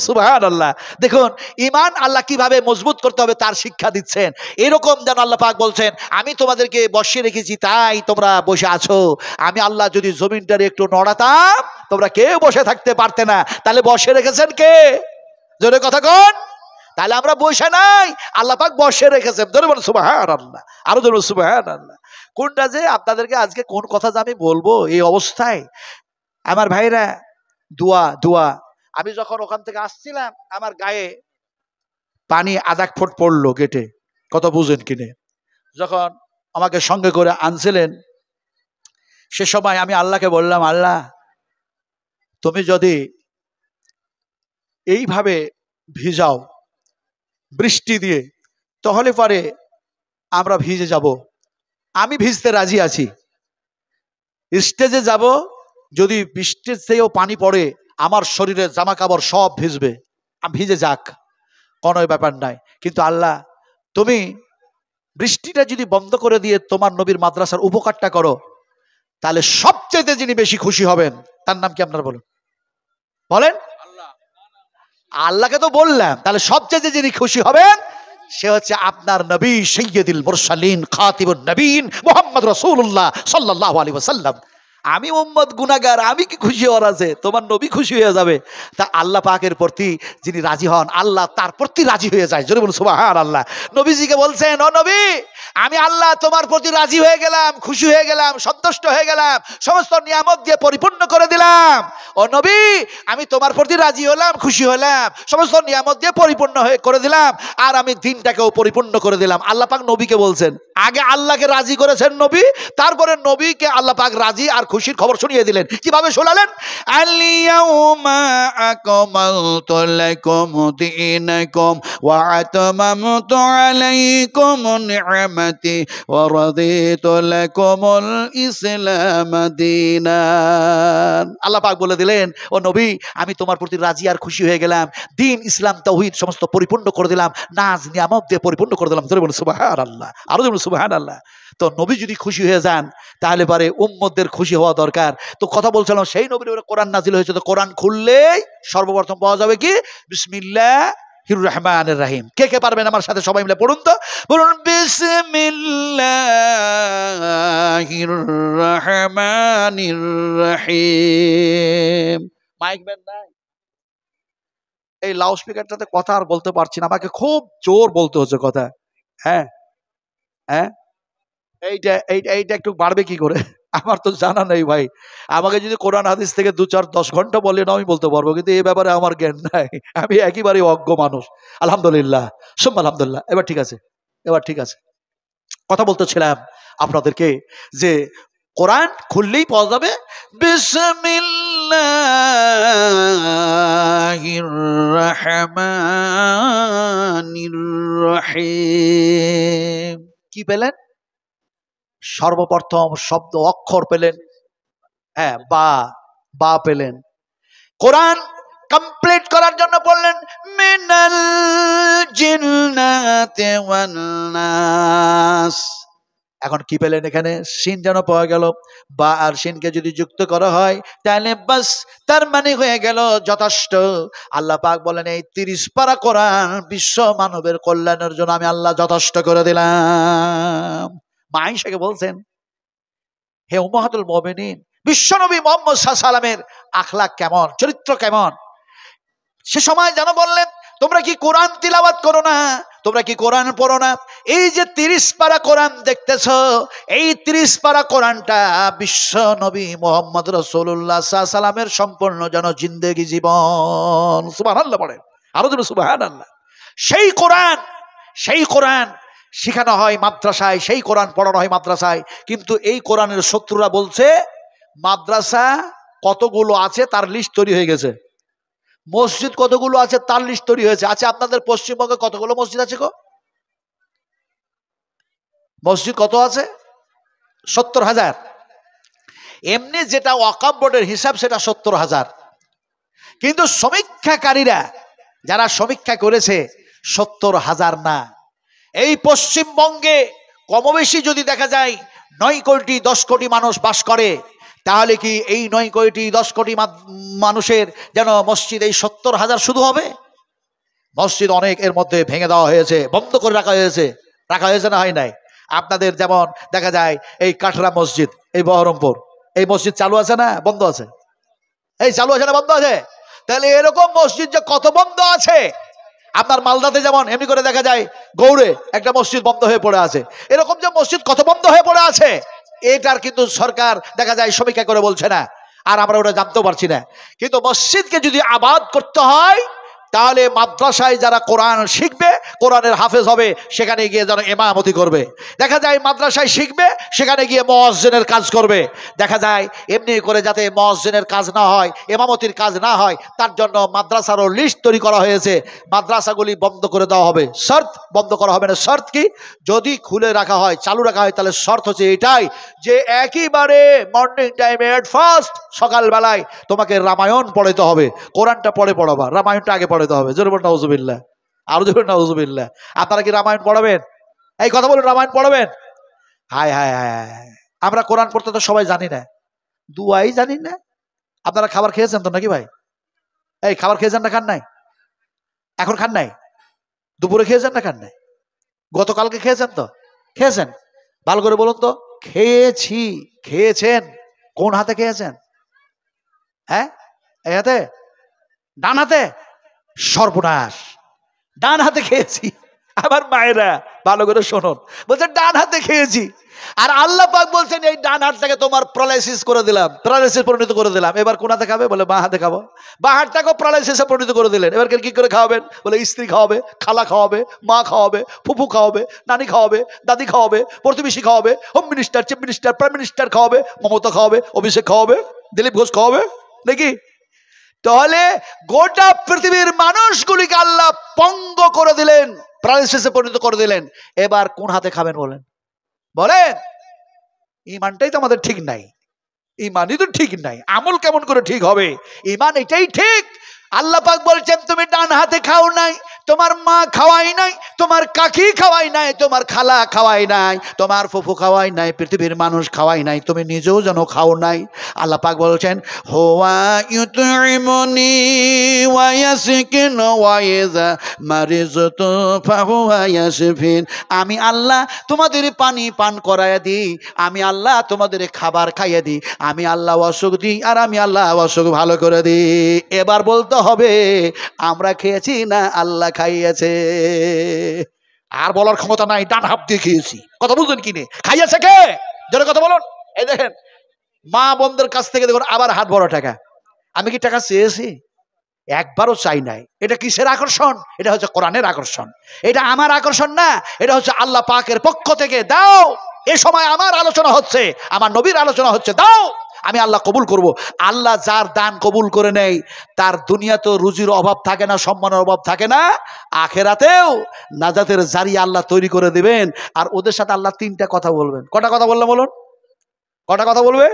সুবহানাল্লাহ। দেখুন ঈমান আল্লাহ কিভাবে মজবুত করতে হবে তার শিক্ষা দিচ্ছেন। এরকম যেন আল্লাহ পাক বলছেন আমি তোমাদেরকে বসিয়ে রেখেছি, তাই তোমরা বসে আছো। আমি আল্লাহ যদি জমিনটারে একটু নড়াতাম, তোমরা কেউ বসে থাকতে পারতে না। তাহলে বসে রেখেছেন কে? জোরে কথা কোন? তাহলে আমরা বসে নাই, আল্লাহ পাক বসে রেখেছেন। ধরে বলুন সুবহানাল্লাহ, আরো ধরে বলুন সুবহানাল্লাহ। কোনটা যে আপনাদেরকে আজকে কোন কথা যে আমি বলবো এই অবস্থায়, আমার ভাইরা, দোয়া। আমি যখন ওখান থেকে আসছিলাম, আমার গায়ে পানি আধা ফুট পড়লো গেটে। কত বুঝেন কিনে? যখন আমাকে সঙ্গে করে আনছিলেন, সে সময় আমি আল্লাহকে বললাম, আল্লাহ তুমি যদি এইভাবে ভিজাও বৃষ্টি দিয়ে, তাহলে পরে আমরা ভিজে যাব। আমি ভিজতে রাজি আছি। স্টেজে যাব, যদি বৃষ্টির চেয়েও পানি পড়ে, আমার শরীরে জামা কাপড় সব ভিজবে, ভিজে যাক, কোনো ব্যাপার নাই। কিন্তু আল্লাহ তুমি বৃষ্টিটা যদি বন্ধ করে দিয়ে তোমার নবীর মাদ্রাসার উপকারটা করো, তাহলে সবচেয়ে যিনি বেশি খুশি হবেন তার নাম কি আপনারা বলুন, বলেন। আল্লাহকে তো বললাম, তাহলে সবচেয়ে যিনি খুশি হবেন সে হচ্ছে আপনার নবী সৈয়দুল মুরসালিন খাতিবুন নবীন মুহাম্মদ রাসূলুল্লাহ সাল্লাল্লাহু আলাইহি ওয়াসাল্লাম। আমি উম্মত গুনাহগার, আমি কি খুশি হওয়ার আছে? তোমার নবী খুশি হয়ে যাবে। তা আল্লাহ পাকের প্রতি যিনি রাজি হন, আল্লাহ তার প্রতি রাজি হয়ে যায়। জোরে বলুন সুবহানাল্লাহ। নবীজিকে বলছেন, ও নবী, আমি আল্লাহ তোমার প্রতি রাজি হয়ে গেলাম, খুশি হয়ে গেলাম, সন্তুষ্ট হয়ে গেলাম, সমস্ত নিয়ামত দিয়ে পরিপূর্ণ করে দিলাম। ও নবী, আমি তোমার প্রতি রাজি হলাম, খুশি হলাম, সমস্ত নিয়ামত দিয়ে পরিপূর্ণ করে দিলাম, আর আমি দিনটাকেও পরিপূর্ণ করে দিলাম। আল্লাহ পাক নবীকে বলছেন, আগে আল্লাহকে রাজি করেছেন নবী, তারপরে নবীকে আল্লাহ পাক রাজি আর খুশির খবর শুনিয়ে দিলেন। কিভাবে শোনালেন? আল-ইয়াউমা আকমালতু লাকুম দীনাকুম ওয়া আতমামতু আলাইকুম নি'মাতি ওয়া রাদিতু লাকুমুল ইসলাম দীনান। আল্লাহ পাক বলে দিলেন, ও নবী, আমি তোমার প্রতি রাজি আর খুশি হয়ে গেলাম, দিন ইসলাম তাওহীদ সমস্ত পরিপূর্ণ করে দিলাম, নাজ নিয়ামত দিয়ে পরিপূর্ণ করে দিলাম। জোরে বলুন সুবহানাল্লাহ, আরো জোরে বলুন সুবহানাল্লাহ। তো নবী যদি খুশি হয়ে যান তাহলে পারে উম্মতদের খুশি হওয়া দরকার। তো কথা বলছিলাম, সেই নবীর উপরে কোরআন নাজিল হয়েছে, তো কোরআন খুললেই সর্বপ্রথম পাওয়া যাবে কি? বিসমিল্লাহির রহমানির রহিম। কে কে পারবেন আমার সাথে সবাই মিলে পড়ুন তো, বলুন বিসমিল্লাহির রহমানির রহিম। মাইক ব্যান্ড নাই, এই লাউড স্পিকারটাতে কথা আর বলতে পারছি না, আমাকে খুব জোর বলতে হচ্ছে কথা। হ্যাঁ হ্যাঁ, এইটা এইটা এইটা একটু বাড়বে কি করে আমার তো জানা নেই ভাই। আমাকে যদি কোরআন হাদিস থেকে 2-4-10 ঘন্টা বলে না আমি বলতে পারবো, কিন্তু এই ব্যাপারে আমার জ্ঞান নাই, আমি একেবারে অজ্ঞ মানুষ। আলহামদুলিল্লাহ, সুম্মা আলহামদুলিল্লাহ। এবার ঠিক আছে, এবার ঠিক আছে। কথা বলতেছিলাম আপনাদেরকে যে কোরআন খুললেই পাওয়া যাবে বিসমিল্লাহির রহমানির রহিম। কি পেলেন? সর্বপ্রথম শব্দ অক্ষর পেলেন, হ্যাঁ, বা বা পেলেন। কোরআন কমপ্লিট করার জন্য বললেন মিনাল জিন্নাতি ওয়ান নাস। এখন কি পেলেন? এখানে শিন যেন পাওয়া গেল, বা আর শিনকে যদি যুক্ত করা হয় তাহলে বাস, তার মানে হয়ে গেল যথেষ্ট। আল্লাহ পাক বলেন, এই 30 পারা কোরআন বিশ্ব মানবের কল্যাণের জন্য আমি আল্লাহ যথেষ্ট করে দিলাম। মা আয়েশাকে বলছেন, হে উম্মাহাতুল মুমিনিন, বিশ্বনবী মুহাম্মদ সাল্লাল্লাহু আলাইহি সাল্লামের আখলাক কেমন, চরিত্র কেমন? সে সময় যেন বললেন, তোমরা কি কোরআন তিলাওয়াত করো না? তোমরা কি কোরআন পড়ো না? এই যে 30 পারা কোরআন দেখতেছ, এই 30 পারা কোরআনটা বিশ্ব নবী মুহাম্মদ রাসূলুল্লাহ সাল্লাল্লাহু আলাইহি সাল্লামের সম্পূর্ণ যেন জিন্দেগি জীবন। সুবহানাল্লাহ পড়েন, আরো যেন সুবহানাল্লাহ। সেই কোরআন, সেই কোরআন শেখানো হয় মাদ্রাসায়, সেই কোরআন পড়ানো হয় মাদ্রাসায়। কিন্তু এই কোরআনের শত্রুরা বলছে মাদ্রাসা কতগুলো আছে তার লিস্ট তৈরি হয়ে গেছে, মসজিদ কতগুলো আছে তার লিস্ট তৈরি হয়েছে। আচ্ছা, আপনাদের পশ্চিমবঙ্গে কতগুলো মসজিদ আছে গো? মসজিদ কত আছে? 70,000। এমনি যেটা ওয়াকফ বোর্ডের হিসাব সেটা 70,000, কিন্তু সমীক্ষাকারীরা যারা সমীক্ষা করেছে 70,000 না। এই পশ্চিমবঙ্গে কমবেশি যদি দেখা যায় 9 কোটি 10 কোটি মানুষ বাস করে, তাহলে কি এই 9 কোটি 10 কোটি মানুষের যেন মসজিদ এই 70,000 শুধু হবে? মসজিদ অনেক এর মধ্যে ভেঙে দেওয়া হয়েছে, বন্ধ করে রাখা হয়েছে। রাখা হয়েছে না হয় নাই? আপনাদের যেমন দেখা যায় এই কাঠরা মসজিদ, এই বহরমপুর, এই মসজিদ চালু আছে না বন্ধ আছে? এই চালু আছে না বন্ধ আছে? তাহলে এরকম মসজিদ যে কত বন্ধ আছে। আপনার মালদাতে যেমন এমনি করে দেখা যায় গৌড়ে একটা মসজিদ বন্ধ হয়ে পড়ে আছে, এরকম যে মসজিদ কত বন্ধ হয়ে পড়ে আছে, এটার কিন্তু সরকার দেখা যায় সমীক্ষা করে বলছে না, আর আমরা ওটা জানতেও পারছি না। কিন্তু মসজিদকে যদি আবাদ করতে হয় তাহলে মাদ্রাসায় যারা কোরআন শিখবে, কোরআনের হাফেজ হবে, সেখানে গিয়ে যেন ইমামতি করবে। দেখা যায় মাদ্রাসায় শিখবে, সেখানে গিয়ে মুয়াজ্জিনের কাজ করবে। দেখা যায় এমনি করে যাতে মুয়াজ্জিনের কাজ না হয়, ইমামতির কাজ না হয়, তার জন্য মাদ্রাসারও লিস্ট তৈরি করা হয়েছে। মাদ্রাসাগুলি বন্ধ করে দেওয়া হবে, শর্ত বন্ধ করা হবে না। শর্ত কি? যদি খুলে রাখা হয়, চালু রাখা হয়, তাহলে শর্ত হচ্ছে এটাই যে একেবারে মর্নিং টাইমে এট ফার্স্ট সকালবেলায় তোমাকে রামায়ণ পড়াতে হবে। কোরআনটা পড়ে পড়াবা, রামায়ণটা আগে পড়াতে হবে। জোরে বলুন নাউজুবিল্লাহ, আরো জোরে নাউজুবিল্লাহ। আপনারা কি রামায়ণ পড়াবেন? এই কথা বলুন, রামায়ণ পড়াবেন? হায় হায় হায়, আমরা কোরআন পড়তে তো সবাই জানি না। দুয়াই জানি না। আপনারা খাবার খেয়েছেন তো নাকি ভাই? এই খাবার খেয়েছেন না খান নাই? এখন খান নাই? দুপুরে খেয়েছেন না খান নাই? গতকালকে খেয়েছেন তো? খেয়েছেন? ভালো করে বলুন তো। খেয়েছি। খেয়েছেন? কোন হাতে খেয়েছেন? হ্যাঁ, এই হাতে? ডান হাতে? সর্বনাশ, ডান হাতে খেয়েছি। আমার মায়েরা ভালো করে শুনুন, বলছে ডান হাতে খেয়েছি। আর আল্লাহ পাক বলছেন এই ডান হাতটাকে তোমার প্যারালাইসিস করে দিলাম, প্যারালাইসিস পরিণত করে দিলাম। এবার কোন হাতে খাবে? বলে বাঁ হাতে খাবো। বাঁ হাতটাকেও প্যারালাইসিসে পরিণত করে দিলেন। এবার কি করে খাওয়াবেন? বলে স্ত্রী খাওয়াবে, খালা খাওয়াবে, মা খাওয়াবে, ফুফু খাওয়াবে, নানি খাওয়াবে, দাদি খাওয়াবে, প্রতিবেশী খাওয়াবে, home minister, chief minister, prime minister খাওয়াবে, মমতা খাওয়াবে, অভিষেক খাওয়াবে, দিলীপ ঘোষ খাওয়াবে নাকি? তাহলে গোটা পৃথিবীর মানুষগুলিকে আল্লাহ পঙ্গ করে দিলেন, প্যারালাইসিসে পরিণত করে দিলেন। এবার কোন হাতে খাবেন বলেন? বলেন। ইমানটাই তো আমাদের ঠিক নাই। ইমানই তো ঠিক নাই, আমল কেমন করে ঠিক হবে? ইমান এটাই ঠিক। আল্লাহ পাক বলছেন তুমি ডান হাতে খাও নাই, তোমার মা খাওয়াই নাই, তোমার কাকি খাওয়াই নাই, তোমার খালা খাওয়াই নাই, তোমার ফুফু খাওয়াই নাই, পৃথিবীর মানুষ খাওয়াই নাই, তুমি নিজেও যেন খাও নাই। আল্লাহ পাক বলছেন হুয়া ইউতইমুনি ওয়া ইয়াসকিন ওয়া ইযা মারিজতু ফাহুয়া ইয়াশফিন। আমি আল্লাহ তোমাদের পানি পান করায়া দিই, আমি আল্লাহ তোমাদের খাবার খাইয়ে দিই, আমি আল্লাহ অসুখ দিই, আর আমি আল্লাহ অসুখ ভালো করে দিই। এবার বলতে হবে আমরা খেয়েছি না আল্লাহ খাইয়েছে? আর বলার ক্ষমতা নাই ডান হাত দিয়ে খেয়েছি। কথা বুঝলেন কি নে? খাইয়েছে কে? জোরে কথা বলুন। এই দেখেন মা বোনদের কাছ থেকে দেখুন আবার হাত বড় টাকা। আমি কি টাকা চেয়েছি? একবারও চাই নাই। এটা কিসের আকর্ষণ? এটা হচ্ছে কোরআনের আকর্ষণ। এটা আমার আকর্ষণ না, এটা হচ্ছে আল্লাহ পাকের পক্ষ থেকে দাও। এ সময় আমার আলোচনা হচ্ছে, আমার নবীর আলোচনা হচ্ছে, দাও আমি আল্লাহ কবুল করব। আল্লাহ যার দান কবুল করে নেয় তার দুনিয়াতেও রুজির অভাব থাকে না, সম্মানের অভাব থাকে না, আখেরাতেও নাজাতের জারিয়া আল্লাহ তৈরি করে দিবেন। আর ওদের সাথে আল্লাহ তিনটা কথা বলবেন। কটা কথা বললে বলুন? কটা কথা বলবে?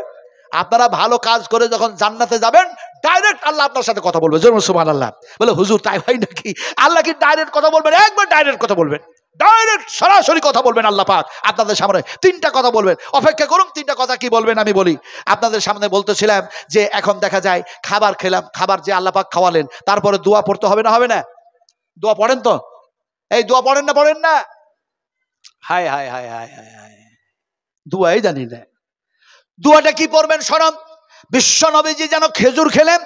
আপনারা ভালো কাজ করে যখন জান্নাতে যাবেন ডাইরেক্ট আল্লাহ আপনার সাথে কথা বলবে। যেমন সুবহানাল্লাহ। বলে হুজুর তাই হয় নাকি? আল্লাহ কি ডাইরেক্ট কথা বলবেন? একবার ডাইরেক্ট কথা বলবেন, ডাইরেক্ট সরাসরি কথা বলবেন। আল্লাহ পাক আপনাদের সামনে তিনটা কথা বলবেন। অপেক্ষা করুন তিনটা কথা কি বলবেন আমি বলি। আপনাদের সামনে বলতেছিলাম যে এখন দেখা যায় খাবার খেলাম, খাবার যে আল্লাহ পাক খাওয়ালেন, তারপরে দোয়া পড়তে হবে না? হবে না? দোয়া পড়েন তো? এই দোয়া পড়েন না? পড়েন না? হায় হায় হায় হায় হায় হায়, দোয়াই জানি না। দোয়াটা কি পড়বেন শোনেন। বিশ্ব নবীজি যেন খেজুর খেলেন,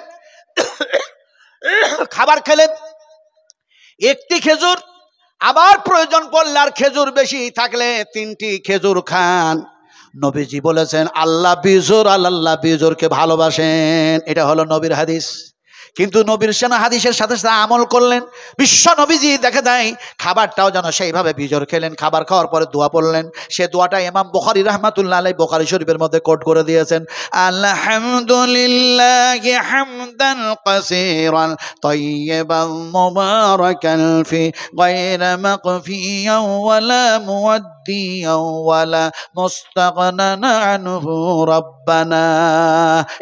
খাবার খেলেন, একটি খেজুর, আবার প্রয়োজন পড়লে আর খেজুর বেশি থাকলে 3টি খেজুর খান। নবীজি বলেছেন আল্লাহ বিজুর, আল্লাহ বিজুরকে ভালোবাসেন। এটা হলো নবীর হাদিস। কিন্তু নবীর সেনা হাদিসের সাথে সাথে আমল করলেন। বিশ্ব নবীজি দেখা যায় খাবারটাও যেন সেইভাবে বিজর খেলেন। খাবার খাওয়ার পরে দোয়া পড়লেন। সে দোয়াটা ইমাম বুখারী রাহমাতুল্লাহ আলাইহি বুখারী শরীফের মধ্যে কোট করে দিয়েছেন। আলহামদুলিল্লাহি হামদান কাসীরান তাইয়িবান মুবারাকান ফি গায়রা মাকফিয়ান ওয়ালা মুওয়াদ্দিয়ান ওয়ালা মুস্তাগনান আনহু রাব্বানা।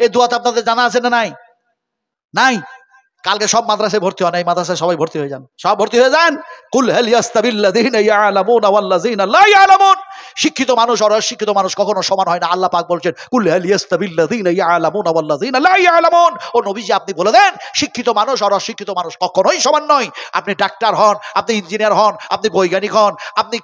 এই দোয়াটা আপনাদের জানা আছে না নাই? নাই? কালকে সব মাদ্রাসায় ভর্তি হন, এই মাদ্রাসায় সবাই ভর্তি হয়ে যান, সব ভর্তি হয়ে যান। কুল হাল ইয়াস্তাবিল্লাযিনা ইয়ালামুনা ওয়াল্লাযিনা লা ইয়ালামুন। শিক্ষিত মানুষ আর অশিক্ষিত মানুষ কখনো সমান হয় না। আল্লাহ পাক বলছেন কুল হাল ইয়াস্তাবিল্লাযিনা ইয়ালামুনা ওয়াল্লাযিনা লা ইয়ালামুন। ও নবীজি আপনি বলে দেন শিক্ষিত মানুষ আর অশিক্ষিত মানুষ কখনোই সমান নয়। আপনি ডাক্তার হন, আপনি ইঞ্জিনিয়ার হন, আপনি বৈজ্ঞানিক হন, আপনি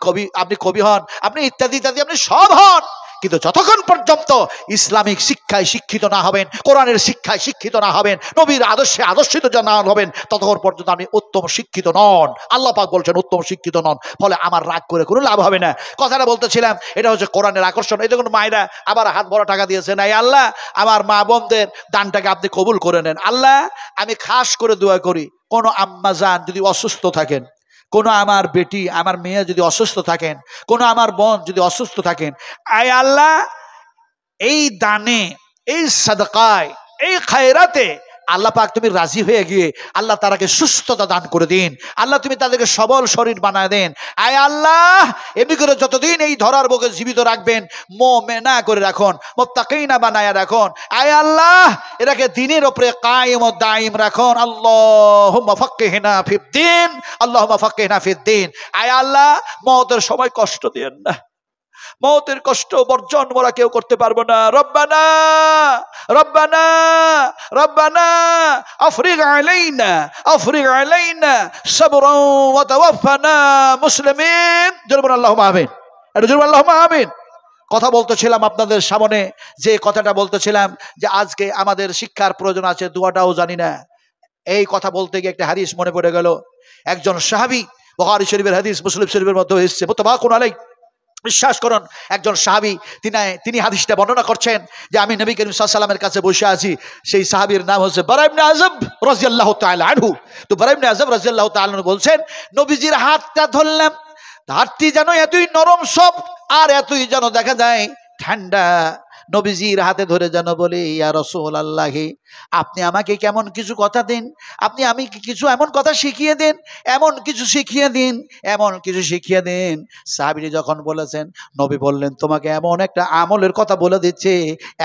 কবি হন, আপনি ইত্যাদি ইত্যাদি, আপনি সব হন, কিন্তু যতক্ষণ পর্যন্ত ইসলামিক শিক্ষায় শিক্ষিত না হবেন, কোরআনের শিক্ষায় শিক্ষিত না হবেন, নবীর আদর্শে আদর্শিত না হবেন, ততক্ষণ পর্যন্ত আপনি উত্তম শিক্ষিত নন। আল্লাহ পাক বলছেন উত্তম শিক্ষিত নন। ফলে আমার রাগ করে কোনো লাভ হবে না। কথাটা বলতেছিলাম এটা হচ্ছে কোরআনের আকর্ষণ। এই দেখুন মায়েরা আবার হাত ভরা টাকা দিয়েছেন। এই আল্লাহ আমার মা বোনদের দানটাকে আপনি কবুল করে নেন। আল্লাহ আমি খাস করে দোয়া করি কোনো আম্মা জান যদি অসুস্থ থাকেন, কোনো আমার বেটি আমার মেয়ে যদি অসুস্থ থাকেন, কোনো আমার বোন যদি অসুস্থ থাকেন, আয় আল্লাহ এই দানে, এই সাদকায়, এই খায়রাতে আল্লাহ পাক তুমি রাজি হয়ে গিয়ে আল্লাহ তারাকে সুস্থতা দান করে দিন। আল্লাহ তুমি তাদেরকে সবল শরীর বানায় দেন। আয় আল্লাহ এমনি করে যতদিন এই ধরার বুকে জীবিত রাখবেন মুমিনা করে রাখুন, মুত্তাকিনা বানায়া রাখুন। আয় আল্লাহ এটাকে দিনের উপরে কায়েম ও দায়েম রাখুন। আল্লাহুম্মা ফাক্কিহনা ফিদ্দিন, আল্লাহুম্মা ফাক্কিহনা ফিদ্দিন। আয় আল্লাহ মওতের সময় কষ্ট দিয়েন না, মওতের কষ্ট বর্জন মোরা কেউ করতে পারবো না। রব্বানা রব্বানা রব্বানা আফরিগ আলাইনা সাবরান ওয়া তাওয়াফানা মুসলিমিন। জোরে বলুন আল্লাহুম্মা আমিন। এটা জোরে বলুন আল্লাহুম্মা আমিন। কথা বলতেছিলাম আপনাদের সামনে, যে কথাটা বলতেছিলাম যে আজকে আমাদের শিক্ষার প্রয়োজন আছে, দোয়াটাও জানি না। এই কথা বলতে গিয়ে একটা হাদিস মনে পড়ে গেল। একজন সাহাবী, বুখারী শরীফের হাদিস, মুসলিম শরীফের মধ্যে এসেছে, মুত্তাফাকুন আলাইহি। বিশ্বাস করুন, একজন সাহাবী তিনি হাদিসটা বর্ণনা করছেন যে আমি নবী করিম সাল্লাল্লাহু আলাইহি ওয়াসাল্লামের কাছে বসে আছি। সেই সাহাবীর নাম হচ্ছে বারা ইবনে আযব রাদিয়াল্লাহু তাআলা আনহু। তো বারা ইবনে আযব রাদিয়াল্লাহু তাআলা আনহু বলছেন, নবীজির হাতটা ধরলাম, হাতটি যেন এতই নরম সফট আর এতই যেন দেখা যায় ঠান্ডা। নবীজির হাতে ধরে যেন বলি, ইয়া রাসূলুল্লাহ, আপনি আমাকে কেমন কিছু কথা দিন, আপনি আমি কিছু এমন কথা শিখিয়ে দিন, এমন কিছু শিখিয়ে দিন, এমন কিছু শিখিয়ে দিন। সাহাবী যখন বলেছেন, নবী বললেন, তোমাকে এমন একটা আমলের কথা বলে দিচ্ছি,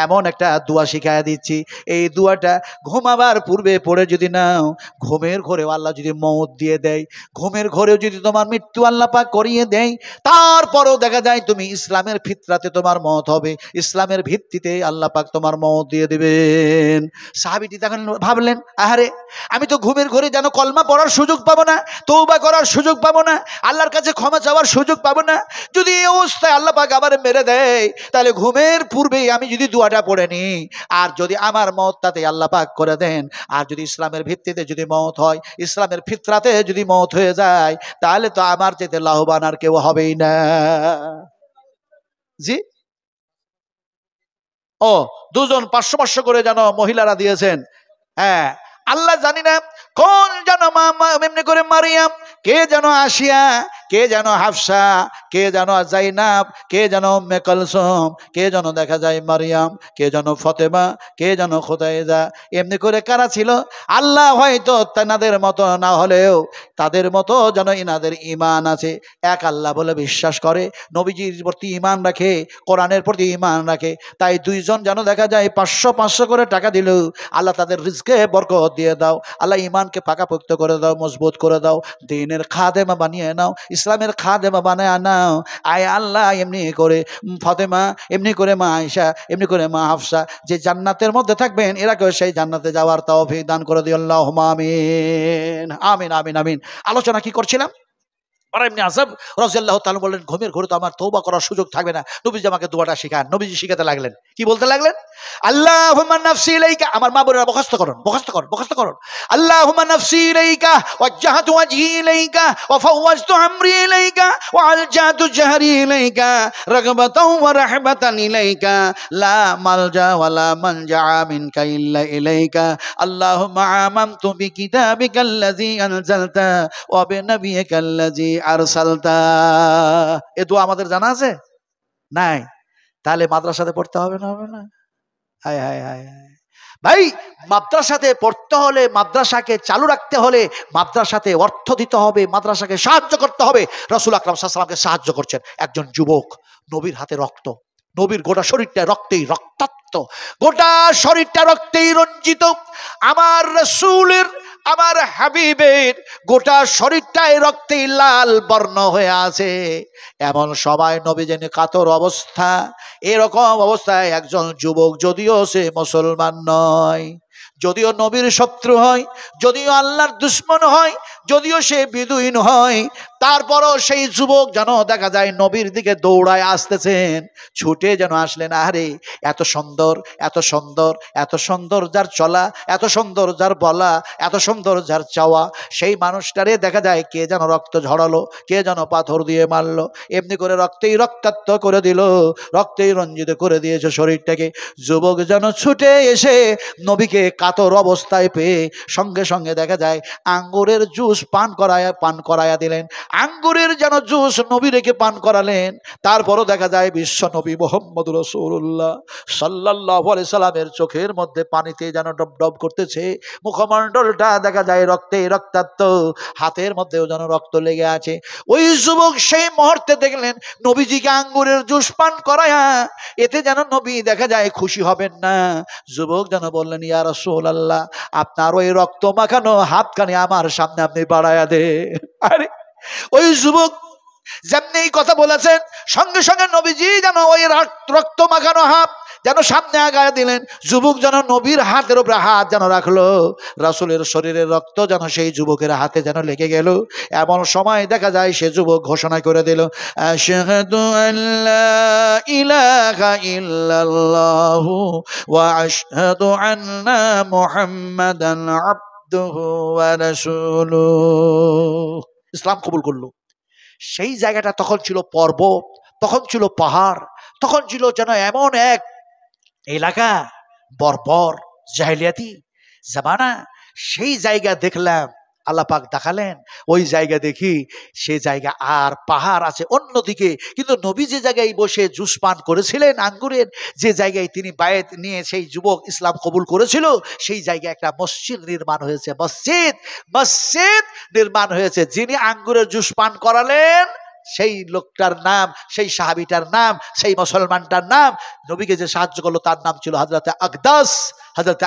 এমন একটা দোয়া শিখাইয়া দিচ্ছি, এই দোয়াটা ঘুমাবার পূর্বে পড়ে যদি নাও, ঘুমের ঘরেও আল্লাহ যদি মওত দিয়ে দেয়, ঘুমের ঘরেও যদি তোমার মৃত্যু আল্লাহ পাক করিয়ে দেয়, তারপরেও দেখা যায় তুমি ইসলামের ফিতরাতে তোমার মওত হবে, ইসলামের ভিত্তিতে আল্লাহ পাক তোমার মওত দিয়ে দিবেন। সাহাবীটি তখন ভাবলেন, আহারে, আমি তো ঘুমের ঘরে যেন কলমা পড়ার সুযোগ পাবো না, তওবা করার সুযোগ পাবো না, আল্লাহর কাছে ক্ষমা চাওয়ার সুযোগ পাবো না। যদি এই অবস্থায় আল্লাহ পাক আবার মেরে দেয়, তাহলে ঘুমের পূর্বেই আমি যদি দোয়াটা পড়ে নিই, আর যদি আমার মওত তাতে আল্লাহ পাক করে দেন, আর যদি ইসলামের ভিত্তিতে যদি মওত হয়, ইসলামের ফিতরাতে যদি মওত হয়ে যায়, তাহলে তো আমার চেয়ে লাভবান আর কেউ হবেই না। জি, ও দুজন 500 করে যেন মহিলারা দিয়েছেন। হ্যাঁ, আল্লাহ জানি না কোন যেন এমনি করে মারিয়াম, কে যেন আসিয়া, কে যেন হাফসা, কে যেন জাইনাব, কে যেন উম্মে কুলসুম, কে যেন দেখা যায় মারিয়াম, কে যেন ফতেমা, কে যেন খুদাইজা, এমনি করে কারা ছিল। আল্লাহ হয়তো তাদের মতো না হলেও তাদের মতো যেন ইনাদের ঈমান আছে, এক আল্লাহ বলে বিশ্বাস করে, নবীজির প্রতি ঈমান রাখে, কোরআনের প্রতি ঈমান রাখে। তাই দুইজন যেন দেখা যায় 500 করে টাকা দিল। আল্লাহ তাদের রিজকে বরকত দিয়ে দাও, আল্লাহ ঈমানকে পাকাপোক্ত করে দাও, মজবুত করে দাও, দ্বীনের খাদেমা বানিয়ে নাও, ইসলামের খাদেমা বানায় নাও। আয় আল্লাহ, এমনি করে ফাতেমা, এমনি করে মা আয়েশা, এমনি করে মা হাফসা যে জান্নাতের মধ্যে থাকবেন, এরাকেও সেই জান্নাতে যাওয়ার তৌফিক দান করে দিও। আল্লাহুম্মা আমিন আমিন আমিন আমিন। আলোচনা কি করছিলাম? বারা ইবনে আযব রাদিয়াল্লাহু তাআলা বললেন, ঘুমের ঘরে তো আমার তওবা করার সুযোগ থাকবে না, নবীজি আমাকে দোয়াটা শিখান। নবীজি শিখাতে লাগলেন, কি বলতে লাগলেন? আল্লাহুম্মা নাফসি ইলাইকা, আমার মা বোনেরা মুখস্থ করুন, মুখস্থ করুন, মুখস্থ করুন। আল্লাহুম্মা নাফসি ইলাইকা ওয়াজ্জাহতু ওয়াজহি ইলাইকা ওয়া ফাওয়াজতু আমরি ইলাইকা ওয়া আলজাতু জাহরি ইলাইকা রাগবাতাও ওয়া রাহবাতান ইলাইকা লা মালজা ওয়া লা মানজা মিনকা ইল্লা ইলাইকা। আল্লাহুম্মা আমানতু বিকিতাবিকাল্লাযী আনজালতা ওয়া বিনাবিয়িকাল্লাযী আরসালতা। এ দোয়া আমাদের জানা আছে? নাই। তাহলে মাদ্রাসাতে পড়তে হবে না, হবে না? হায় হায় হায় হায় ভাই, মাদ্রাসাতে পড়তে হলে, মাদ্রাসাকে চালু রাখতে হলে মাদ্রাসাতে অর্থ দিতে হবে, মাদ্রাসাকে সাহায্য করতে হবে। রাসূল আকরাম সাল্লাল্লাহু আলাইহি ওয়াসাল্লামকে সাহায্য করছেন একজন যুবক, নবীর হাতে রক্ত, নবীর গোটা শরীরটা রক্তেই রক্তাক্ত, গোটা শরীরটা রক্তেই রঞ্জিত। আমার রাসূলের, আমার হাবিবের গোটা শরীরটাই রক্তে লাল বর্ণ হয়ে আছে। এমন সবাই নবী জেনে কাতর অবস্থা। এরকম অবস্থায় একজন যুবক, যদিও সে মুসলমান নয়, যদিও নবীর শত্রু হয়, যদিও আল্লাহর দুশমন হয়, যদিও সে বিদুইন হয়, তারপরও সেই যুবক যেন দেখা যায় নবীর দিকে দৌড়ায় আসতেছেন, ছুটে যেন আসলেন। আরে এত সুন্দর, এত সুন্দর, এত সুন্দর যার চলা, এত সুন্দর যার বলা, এত সুন্দর যার চাওয়া, সেই মানুষটারে দেখা যায় কে যেন রক্ত ঝরালো, কে যেন পাথর দিয়ে মারলো, এমনি করে রক্তেই রক্তাক্ত করে দিল, রক্তেই রঞ্জিত করে দিয়েছে শরীরটাকে। যুবক যেন ছুটে এসে নবীকে কাতর অবস্থায় পেয়ে সঙ্গে সঙ্গে দেখা যায় আঙ্গুরের জুস পান করায়া দিলেন। আঙ্গুরের যেন জুস নবী রেখে পান করালেন। তারপরও দেখা যায় বিশ্ব নবী মুহাম্মদ রাসূলুল্লাহ সাল্লাল্লাহু আলাইহি সাল্লামের চোখের মধ্যে পানিতে যেন ডব ডব করতেছে, মুখমণ্ডলটা দেখা যায় রক্তে রক্তাক্ত, হাতের মধ্যেও যেন রক্ত লেগে আছে। ওই যুবক সেই মুহূর্তে দেখলেন নবীজিকে আঙ্গুরের জুস পান করায়া, এতে যেন নবী দেখা যায় খুশি হবেন না। যুবক যেন বললেন, ইয়া রাসূলুল্লাহ, আপনার ওই রক্ত মাখানো হাতখানি আমার সামনে আপনি বাড়ায়া দে। আরে ওই যুবক যেমনি এই কথা বলেছেন, সঙ্গে সঙ্গে নবীজি যেন ওই রক্ত মাখানো হাত যেন সামনে আগায় দিলেন। যুবক যেন নবীর হাতের উপরে হাত যেন রাখলো, রাসূলের শরীরের রক্ত যেন সেই যুবকের হাতে যেন লেগে গেল। এমন সময় দেখা যায় সে যুবক ঘোষণা করে দিল, আশহাদু আল্লা ইলাহা ইল্লাল্লাহু ওয়া আশহাদু আন্না মুহাম্মাদান আবদুহু ওয়া রাসূলুহু। ইসলাম কবুল করলো। সেই জায়গাটা তখন ছিল পর্বত, তখন ছিল পাহাড়, তখন ছিল যেন এমন এক এলাকা, বর্বর জাহেলিয়াতি জামানা। সেই জায়গা দেখলাম, আল্লাহ পাক দেখালেন, ওই জায়গা দেখি সে জায়গা আর পাহাড় আছে অন্যদিকে, কিন্তু নবী যে জায়গায় বসে জুস পান করেছিলেন আঙ্গুরের, যে জায়গায় তিনি বায়েত নিয়ে সেই যুবক ইসলাম কবুল করেছিল, সেই জায়গায় একটা মসজিদ নির্মাণ হয়েছে। মসজিদ নির্মাণ হয়েছে। যিনি আঙ্গুরের জুস পান করালেন সেই লোকটার নাম, সেই সাহাবীটার নাম, সেই মুসলমানটার নাম, নবীকে যে সাহায্য করলো তার নাম ছিল হযরতে আকদাস। হযরতে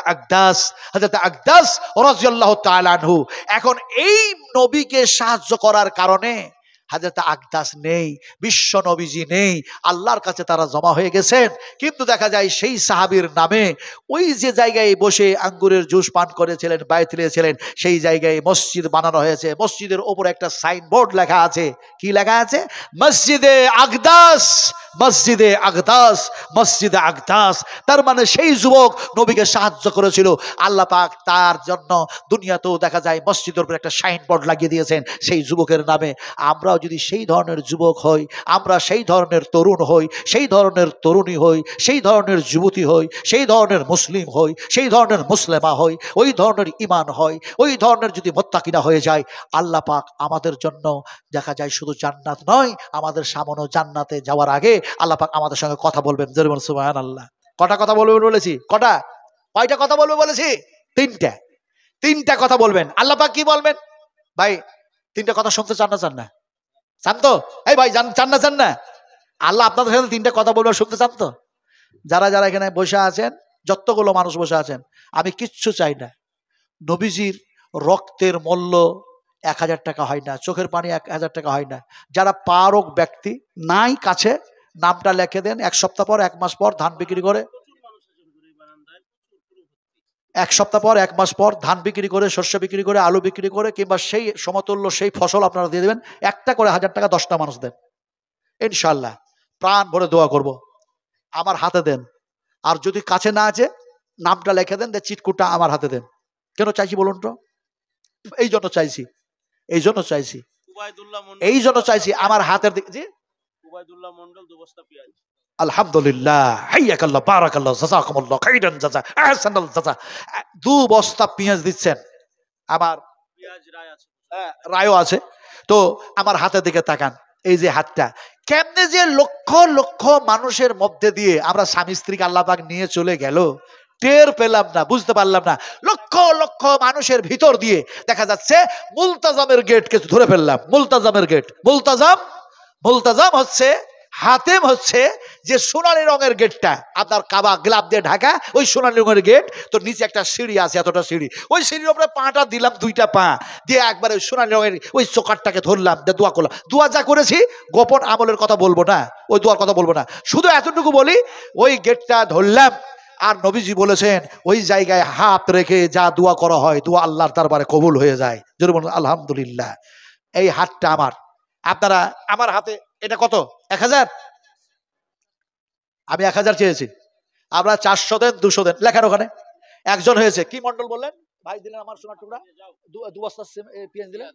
আকদাস রাদিয়াল্লাহু তাআলা আনহু। এখন এই নবীকে সাহায্য করার কারণে হযরতে আকদাস নেই, বিশ্ব নবীজি নেই, আল্লাহর কাছে তারা জমা হয়ে গেছেন। কিন্তু দেখা যায় সেই সাহাবীর নামে ওই যে জায়গায় বসে আঙ্গুরের জুস পান করেছিলেন, বায়াত নিয়েছিলেন, সেই জায়গায় মসজিদ বানানো হয়েছে। মসজিদের ওপর একটা সাইনবোর্ড লেখা আছে। কি লেখা আছে? মসজিদে আকদাস, মসজিদে আকদাস, মসজিদে আকদাস। তার মানে সেই যুবক নবীকে সাহায্য করেছিল, আল্লাহ পাক তার জন্য দুনিয়াতেও দেখা যায় মসজিদের উপর একটা সাইনবোর্ড লাগিয়ে দিয়েছেন সেই যুবকের নামে। আমরাও যদি সেই ধরনের যুবক হই, আমরা সেই ধরনের তরুণ হই, সেই ধরনের তরুণী হই, সেই ধরনের যুবতী হই, সেই ধরনের মুসলিম হই, সেই ধরনের মুসলিমা হই, ওই ধরনের ঈমান হয়, ওই ধরনের যদি মুত্তাকিনা হয়ে যায়, আল্লাহ পাক আমাদের জন্য দেখা যায় শুধু জান্নাত নয়, আমাদের সামনে জান্নাতে যাওয়ার আগে আল্লাহ পাক আমাদের সঙ্গে কথা বলবেন। জোরে বলুন সুবহানাল্লাহ। কটা কথা বলবেন বলেছি? কয়টা কথা বলবে বলেছি? তিনটা কথা বলবেন। আল্লাহ পাক কি বলবেন? ভাই তিনটা কথা শুনতে চান না? চান তো? এই ভাই চান না? আল্লাহ আপনাদের সাথে তিনটা কথা বলবে, শুনতে চান তো? যারা যারা এখানে বসে আছেন, যতগুলো মানুষ বসে আছেন, আমি কিচ্ছু চাই না। নবীজির রক্তের মূল্য 1000 টাকা হয় না, চোখের পানি 1000 টাকা হয় না। যারা পারক ব্যক্তি নাই কাছে, নামটা লিখে দেন। 1 সপ্তাহ পর 1 মাস পর ধান বিক্রি করে, 1 সপ্তাহ পর 1 মাস পর ধান বিক্রি করে, শস্য বিক্রি করে, আলু বিক্রি করে, কিংবা সেই সমতুল্য সেই ফসল আপনারা দিয়ে দেবেন। একটা করে 1000 টাকা 10টা মানুষ দেন, ইনশাল্লাহ প্রাণ ভরে দোয়া করব। আমার হাতে দেন। আর যদি কাছে না আছে, নামটা লিখে দেন, চিটকুটটা আমার হাতে দেন। কেন চাইছি বলুন তো? এই জন্য চাইছি আমার হাতের দিকে। জি, উবাইদুল্লাহ মন্ডল, 2 বস্তা পেঁয়াজ। আলহামদুলিল্লাহ, হাইয়াকাল্লাহ, বারাকাল্লাহ, জাযাকুমুল্লাহ খাইরান জাযা, আহসানাল জাযা। 2 বস্তা পেঁয়াজ দিচ্ছেন। আমার পেঁয়াজ রায়ও আছে। তো আমার হাতের দিকে তাকান। এই যে হাতটা কেমনে যে লক্ষ লক্ষ মানুষের মধ্যে দিয়ে আমরা স্বামী স্ত্রীকে আল্লাহ পাক নিয়ে চলে গেল, টের পেলাম না, বুঝতে পারলাম না। লক্ষ লক্ষ মানুষের ভিতর দিয়ে দেখা যাচ্ছে মুলতাজামের গেট কিছু ধরে ফেললাম। মুলতাজামের গেট, মুলতাজাম হচ্ছে, হাতেম হচ্ছে যে সোনালী রঙের গেটটা, আপনার কাবা গ্লাব দিয়ে ঢাকা, ওই সোনালী রঙের গেট। তো নিচে একটা সিঁড়ি আছে, এতটা সিঁড়ি, ওই সিঁড়ির উপরে পাটা দিলাম, 2টা পা দিয়ে একবারে সোনালী রঙের ওই চোকারটাকে ধরলাম, দোয়া করলাম। দোয়া যা করেছি গোপন আমলের কথা বলবো না, ওই দোয়ার কথা বলবো না, শুধু এতটুকু বলি, ওই গেটটা ধরলাম। আর নবীজি বলেছেন ওই জায়গায় হাত রেখে যা দোয়া করা হয়, দোয়া আল্লাহর দরবারে কবুল হয়ে যায়। জোরে বলুন আলহামদুলিল্লাহ। এই হাতটা আমার, আপনারা আমার হাতে এটা কত? 1000। আমি 1000 চেয়েছি, আমরা 400 দেন, 200 দেন, লেখার ওখানে। একজন হয়েছে। কি মন্ডল বললেন ভাই? দিলেন আমার সোনার টুকরা 2 বস্তা পেঁয়াজ দিলেন।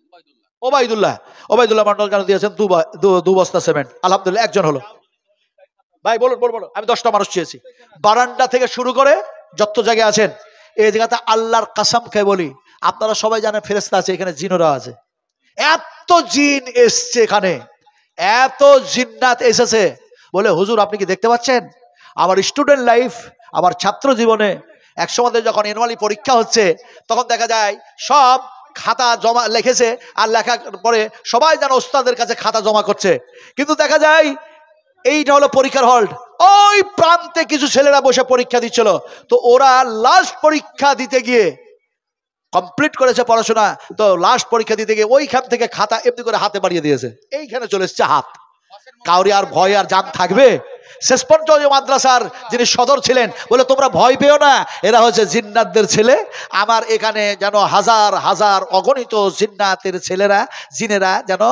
ওবাইদুল্লাহ মন্ডল কেন দিয়েছেন? 2 বস্তা সিমেন্ট। আলহামদুলিল্লাহ, একজন হলো। ভাই বলুন। আমি 10টা মানুষ চেয়েছি। বারান্দা থেকে শুরু করে যত জায়গায় আছেন, এই জায়গাতে আল্লাহর কসম খেয়ে বলি, আপনারা সবাই জানেন ফেরেশতা আছে, এখানে জিনরা আছে। এত জিন এসছে এখানে, এত জিন্নাত এসেছে। বলে হুজুর আপনি কি দেখতে পাচ্ছেন? আমার স্টুডেন্ট লাইফ, আমার ছাত্র জীবনে একসময় যখন অ্যানুয়ালি পরীক্ষা হচ্ছে, তখন দেখা যায় সব খাতা জমা লিখেছে, আর লেখার পরে সবাই যেন ওস্তাদের কাছে খাতা জমা করছে। কিন্তু দেখা যায় এইটা হলো পরীক্ষার হল, ওই প্রান্তে কিছু ছেলেরা বসে পরীক্ষা দিচ্ছিল। তো ওরা লাস্ট পরীক্ষা দিতে গিয়ে কমপ্লিট করেছে পড়াশোনা, তো লাস্ট পরীক্ষা দিতে গিয়ে ওইখান থেকে খাতা এমনি করে হাতে বাড়িয়ে দিয়েছে, এইখানে চলে এসছে হাত। কাউরি আর ভয় আর জান থাকবে? শেষ পর্যন্ত মাদ্রাসার যিনি সদর ছিলেন বলে তোমরা ভয় পেও না, এরা হচ্ছে জিন্নাতদের ছেলে। আমার এখানে যেন হাজার হাজার অগণিত জিন্নাতের ছেলেরা, জিনেরা যেন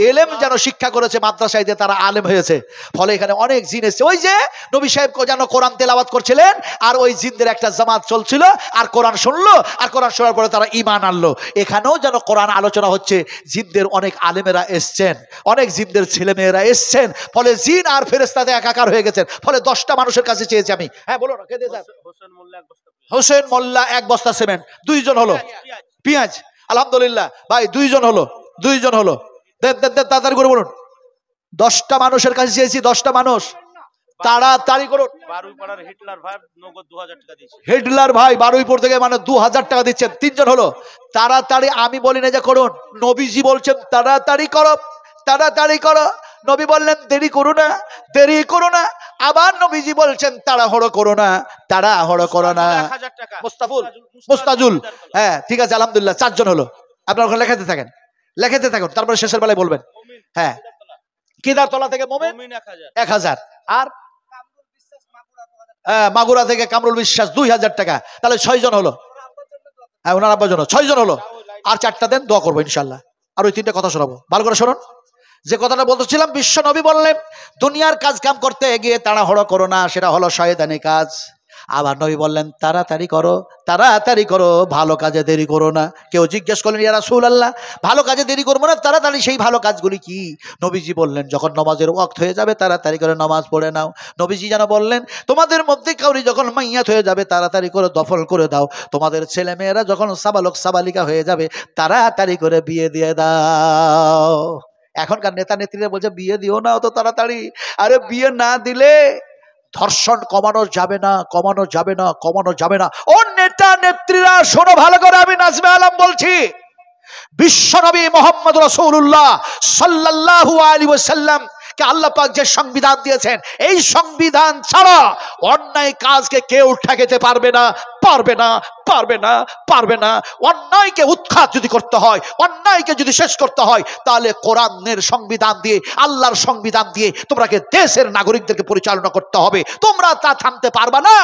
এলেম যেন শিক্ষা করেছে মাদ্রাসায়, দিয়ে তারা আলেম হয়েছে। ফলে এখানে অনেক জিন এসছে। ওই যে নবী সাহেব যেন কোরআন তেলাওয়াত করছিলেন, আর ওই জিনদের একটা জামাত চলছিল, আর কোরআন শুনলো, আর কোরআন শোনার পরে তারা ঈমান আনলো। এখানেও যেন কোরআন আলোচনা হচ্ছে, জিনদের অনেক আলেমেরা এসছেন, অনেক জিনদের ছেলেমেয়েরা এসছেন। ফলে জিন আর ফেরেশতাতে একাকার হয়ে গেছেন। ফলে 10টা মানুষের কাছে চেয়েছি আমি। হ্যাঁ বলো না, কে দিয়ে যান? হোসেন মোল্লা 1 বস্তা সিমেন্ট। 2 জন হলো। পেঁয়াজ আলহামদুলিল্লাহ ভাই 2 জন হলো, 2 জন হলো। দেন দেন দেন, তাড়াতাড়ি করে বলুন। 10টা মানুষের কাছে চেয়েছি, 10টা মানুষ, তাড়াতাড়ি করুন। বারুইপাড়ার হিটলার ভাই নগদ 2000 টাকা দিয়েছে। হিটলার ভাই বারুইপুর থেকে মানে 2000 টাকা দিচ্ছেন। 3 জন হলো। তাড়াতাড়ি, আমি বলি না যে করুন, নবীজি বলছেন তাড়াতাড়ি করো, তাড়াতাড়ি করো। নবী বললেন দেরি করো না, দেরি করো না। আবার নবীজি বলছেন তাড়াহুড়ো করো না, তাড়াহুড়ো করো না। মুস্তাজুল, হ্যাঁ ঠিক আছে আলহামদুলিল্লাহ, 4 জন হলো। আপনারা ওখানে লেখাতে থাকেন, লেখাতে থাকুন, তারপরে শেষের বেলায় বলবেন। হ্যাঁ, কেদারতলা থেকে মোমেন 1000, আর মাগুরা থেকে কামরুল বিশ্বাস 2000 টাকা। তাহলে 6 জন হলো। হ্যাঁ, ওনার আব্বার জন্য 6 জন হলো। আর 4টা দেন, দোয়া করবো ইনশাল্লাহ। আর ওই 3টে কথা শোনাবো, ভালো করে শুনুন। যে কথাটা বলতেছিলাম, বিশ্ব নবী বললেন দুনিয়ার কাজ কাম করতে গিয়ে তাড়াহুড়ো করো না, সেটা হলো শয়তানি কাজ। আবার নবী বললেন তাড়াতাড়ি করো, তাড়াতাড়ি করো, ভালো কাজে দেরি করো না। কেউ জিজ্ঞেস করলেন ইয়া রাসূলুল্লাহ, ভালো কাজে দেরি করবো না, তাড়াতাড়ি সেই ভালো কাজগুলি কি? নবীজি বললেন যখন নামাজের ওয়াক্ত হয়ে যাবে তাড়াতাড়ি করে নামাজ পড়ে নাও। নবীজি যেন বললেন তোমাদের মধ্যে কাউরি যখন মাইয়াত হয়ে যাবে তাড়াতাড়ি করে দফন করে দাও। তোমাদের ছেলে মেয়েরা যখন সাবালক সাবালিকা হয়ে যাবে তাড়াতাড়ি করে বিয়ে দিয়ে দাও। এখনকার নেতা নেত্রীরা বলছে বিয়ে দিও না অত তাড়াতাড়ি। আরে বিয়ে না দিলে ধর্ষণ কমানো যাবে না, কমানো যাবে না, কমানো যাবে না। ও নেতা নেত্রীরা শোনো ভালো করে, আমি নাজমে আলম বলছি। বিশ্বনবী মুহাম্মদ রাসূলুল্লাহ সাল্লাল্লাহু আলাইহি ওয়াসাল্লাম কে আল্লাহ পাক যে সংবিধান দিয়েছেন, এই সংবিধান ছাড়া অন্যায় কাজকে কেউ ঠেকাতে পারবে না, পারবে না, পারবে না, পারবে না। অন্যায়কে উৎখাত যদি করতে হয়, অন্যায়কে যদি শেষ করতে হয়, তাহলে কোরআনের সংবিধান দিয়ে, আল্লাহর সংবিধান দিয়ে তোমরাকে দেশের নাগরিকদেরকে পরিচালনা করতে হবে। তোমরা তা থামতে পারবে না।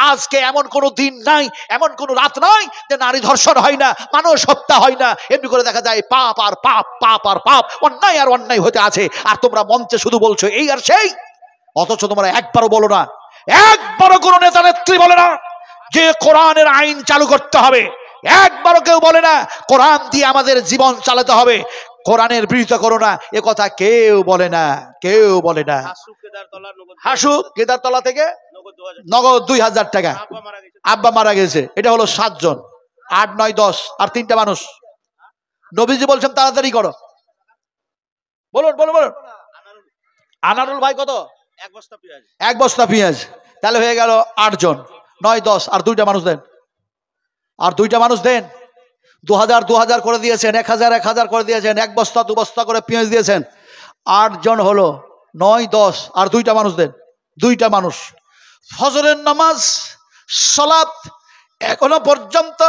আজকে এমন কোনো দিন নাই, এমন কোনো রাত নাই যে নারী ধর্ষণ হয় না, মানুষ হত্যা হয় না। এমনি করে দেখা যায় পাপ আর পাপ, পাপ আর পাপ, অন্যায় আর অন্যায় হতে আছে। আর তোমরা মঞ্চে শুধু বলছো এই আর সেই, অথচ তোমরা একবারও বলো না, একবারও কোনো নেতা নেত্রী বলে না যে কোরআনের আইন চালু করতে হবে। একবারও কেউ বলে না কোরআন দিয়ে আমাদের জীবন চালাতে হবে, কোরআনের বিরোধিতা করো না, এ কথা কেউ বলে না, কেউ বলে না। হাসু কেদারতলা থেকে নগদ 2000 টাকা। আব্বা মারা গেছে, এটা হলো 7 জন, 8, 9, 10 আর 3টা মানুষ। নবীজি বলছেন তাড়াতাড়ি করো। বলুন বলুন বলুন। আনারুল ভাই কত? 1 বস্তা পেঁয়াজ। 1 বস্তা পেঁয়াজ। তাহলে হয়ে গেল 8 জন, 9, 10 আর 2টা মানুষ দেন, আর 2টা মানুষ দেন। 2000 2000 করে দিয়েছেন, 1000 1000 করে দিয়েছেন, 1 বস্তা 2 বস্তা করে পেঁয়াজ দিয়েছেন। 8 জন হলো, 9, 10 আর 2টা মানুষ দেন, 2টা মানুষ। ফজরের নামাজ সালাত এখনো পর্যন্ত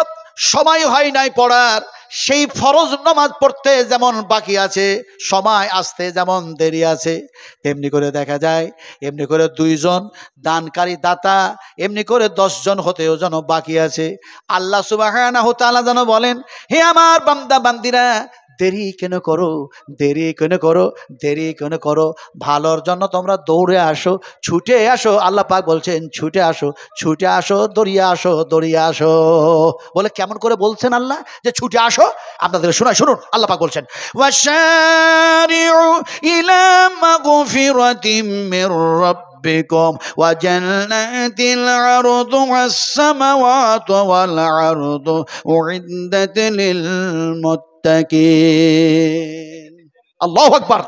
সময় হয় নাই পড়ার। সেই ফরজ নামাজ পড়তে যেমন বাকি আছে, সময় আসতে যেমন দেরি আছে, তেমনি করে দেখা যায় এমনি করে 2 জন দানকারী দাতা, এমনি করে 10 জন হতেও যেন বাকি আছে। আল্লাহ সুবহানাহু ওয়া তাআলা যেন বলেন, হে আমার বান্দা বান্দিরা, দেরি কেন করো, দেরি কেন করো, দেরি কেন করো? ভালোর জন্য তোমরা দৌড়ে আসো, ছুটে আসো। আল্লাহ পাক বলছেন ছুটে আসো, ছুটে আসো, দৌড়িয়ে আসো, দৌড়িয়ে আসো। বলে কেমন করে বলছেন আল্লাহ যে ছুটে আসো? আপনাদের শোনায়, শুনুন। আল্লাহ পাক বলছেন ওয়াশারিউ ইলা মাগফিরাতিম মির ربكم وجنات العرض والسماوات والعرض أعدت للمتقين। আল্লাহু আকবার।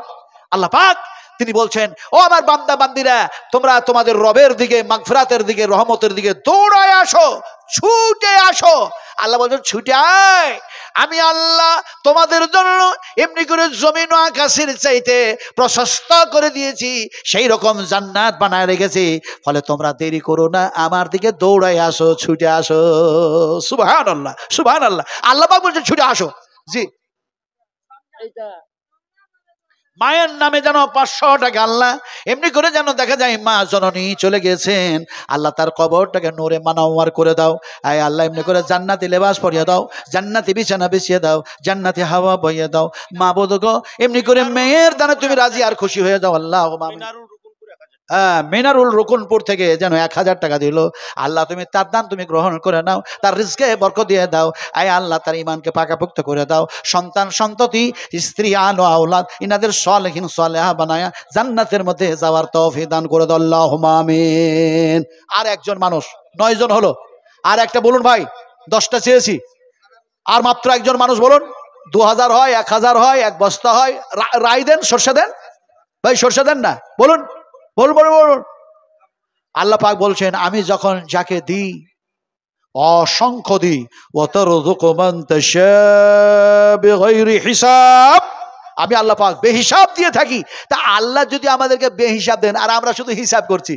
আল্লাহ পাক তিনি বলছেন, ও আমার বান্দা বান্দিরা, তোমরা তোমাদের রবের দিকে, মাগফিরাতের দিকে, রহমতের দিকে দৌড়ায় আসো, ছুটে আসো। আল্লাহ বলছেন ছুটে আয়, আমি আল্লাহ তোমাদের জন্য এমনি করে জমিন ও আকাশের চাইতে প্রশস্ত করে দিয়েছি, সেই রকম জান্নাত বানায় রেখেছি। ফলে তোমরা দেরি করো না, আমার দিকে দৌড়ায় আসো, ছুটে আসো। সুবহানাল্লাহ, সুবহানাল্লাহ। আল্লাহ পাক বলছেন ছুটে আসো। জি, মায়ের নামে যেন 500 টাকা আল্লাহ এমনি করে যেন দেখা যায় মা জননী চলে গেছেন, আল্লাহ তার কবরটাকে নূরে মানাওয়ার করে দাও। আয় আল্লাহ এমনি করে জান্নাতি লেবাস পরিয়ে দাও, জান্নাতি বিছানা বিছিয়ে দাও, জান্নাতি হাওয়া বইয়ে দাও। মা বোধ গো, এমনি করে মেয়ের দানে তুমি রাজি আর খুশি হয়ে যাও। আল্লাহ মিনারুল রুকুনপুর 1000 হ্যাঁ, মিনারুল রকুনপুর থেকে যেন 1000 টাকা দিল। আল্লাহ তুমি তার দান তুমি গ্রহণ করে নাও, তার রিজকে বরকত দিয়ে দাও। আয় আল্লাহ তার ইমানকে পাকাপোক্ত করে দাও, সন্তান সন্ততি স্ত্রী আলো আওলাদ ইনাদের সালেহিন সালেহা বানায়া জান্নাতের মধ্যে যাওয়ার তৌফিক দান করে দাও। আল্লাহুম্মা আমিন। আর একজন মানুষ, 9 জন হলো, আর একটা বলুন ভাই, 10টা চেয়েছি, আর মাত্র একজন মানুষ বলুন। 2000 হয়, 1000 হয়, 1 বস্তা হয়, রায় দেন, সরষে দেন ভাই, সরষে দেন না, বলুন বলুন বলুন বলুন। আল্লাহ পাক বলছেন আমি যখন যাকে দিই অসংখ্য দিই, ওয়াতারযুকু মান তাশা বিগাইরি হিসাব। আমি আল্লাহ পাক বেহিসাব দিয়ে থাকি। তা আল্লাহ যদি আমাদেরকে বেহিসাব দেন আর আমরা শুধু হিসাব করছি,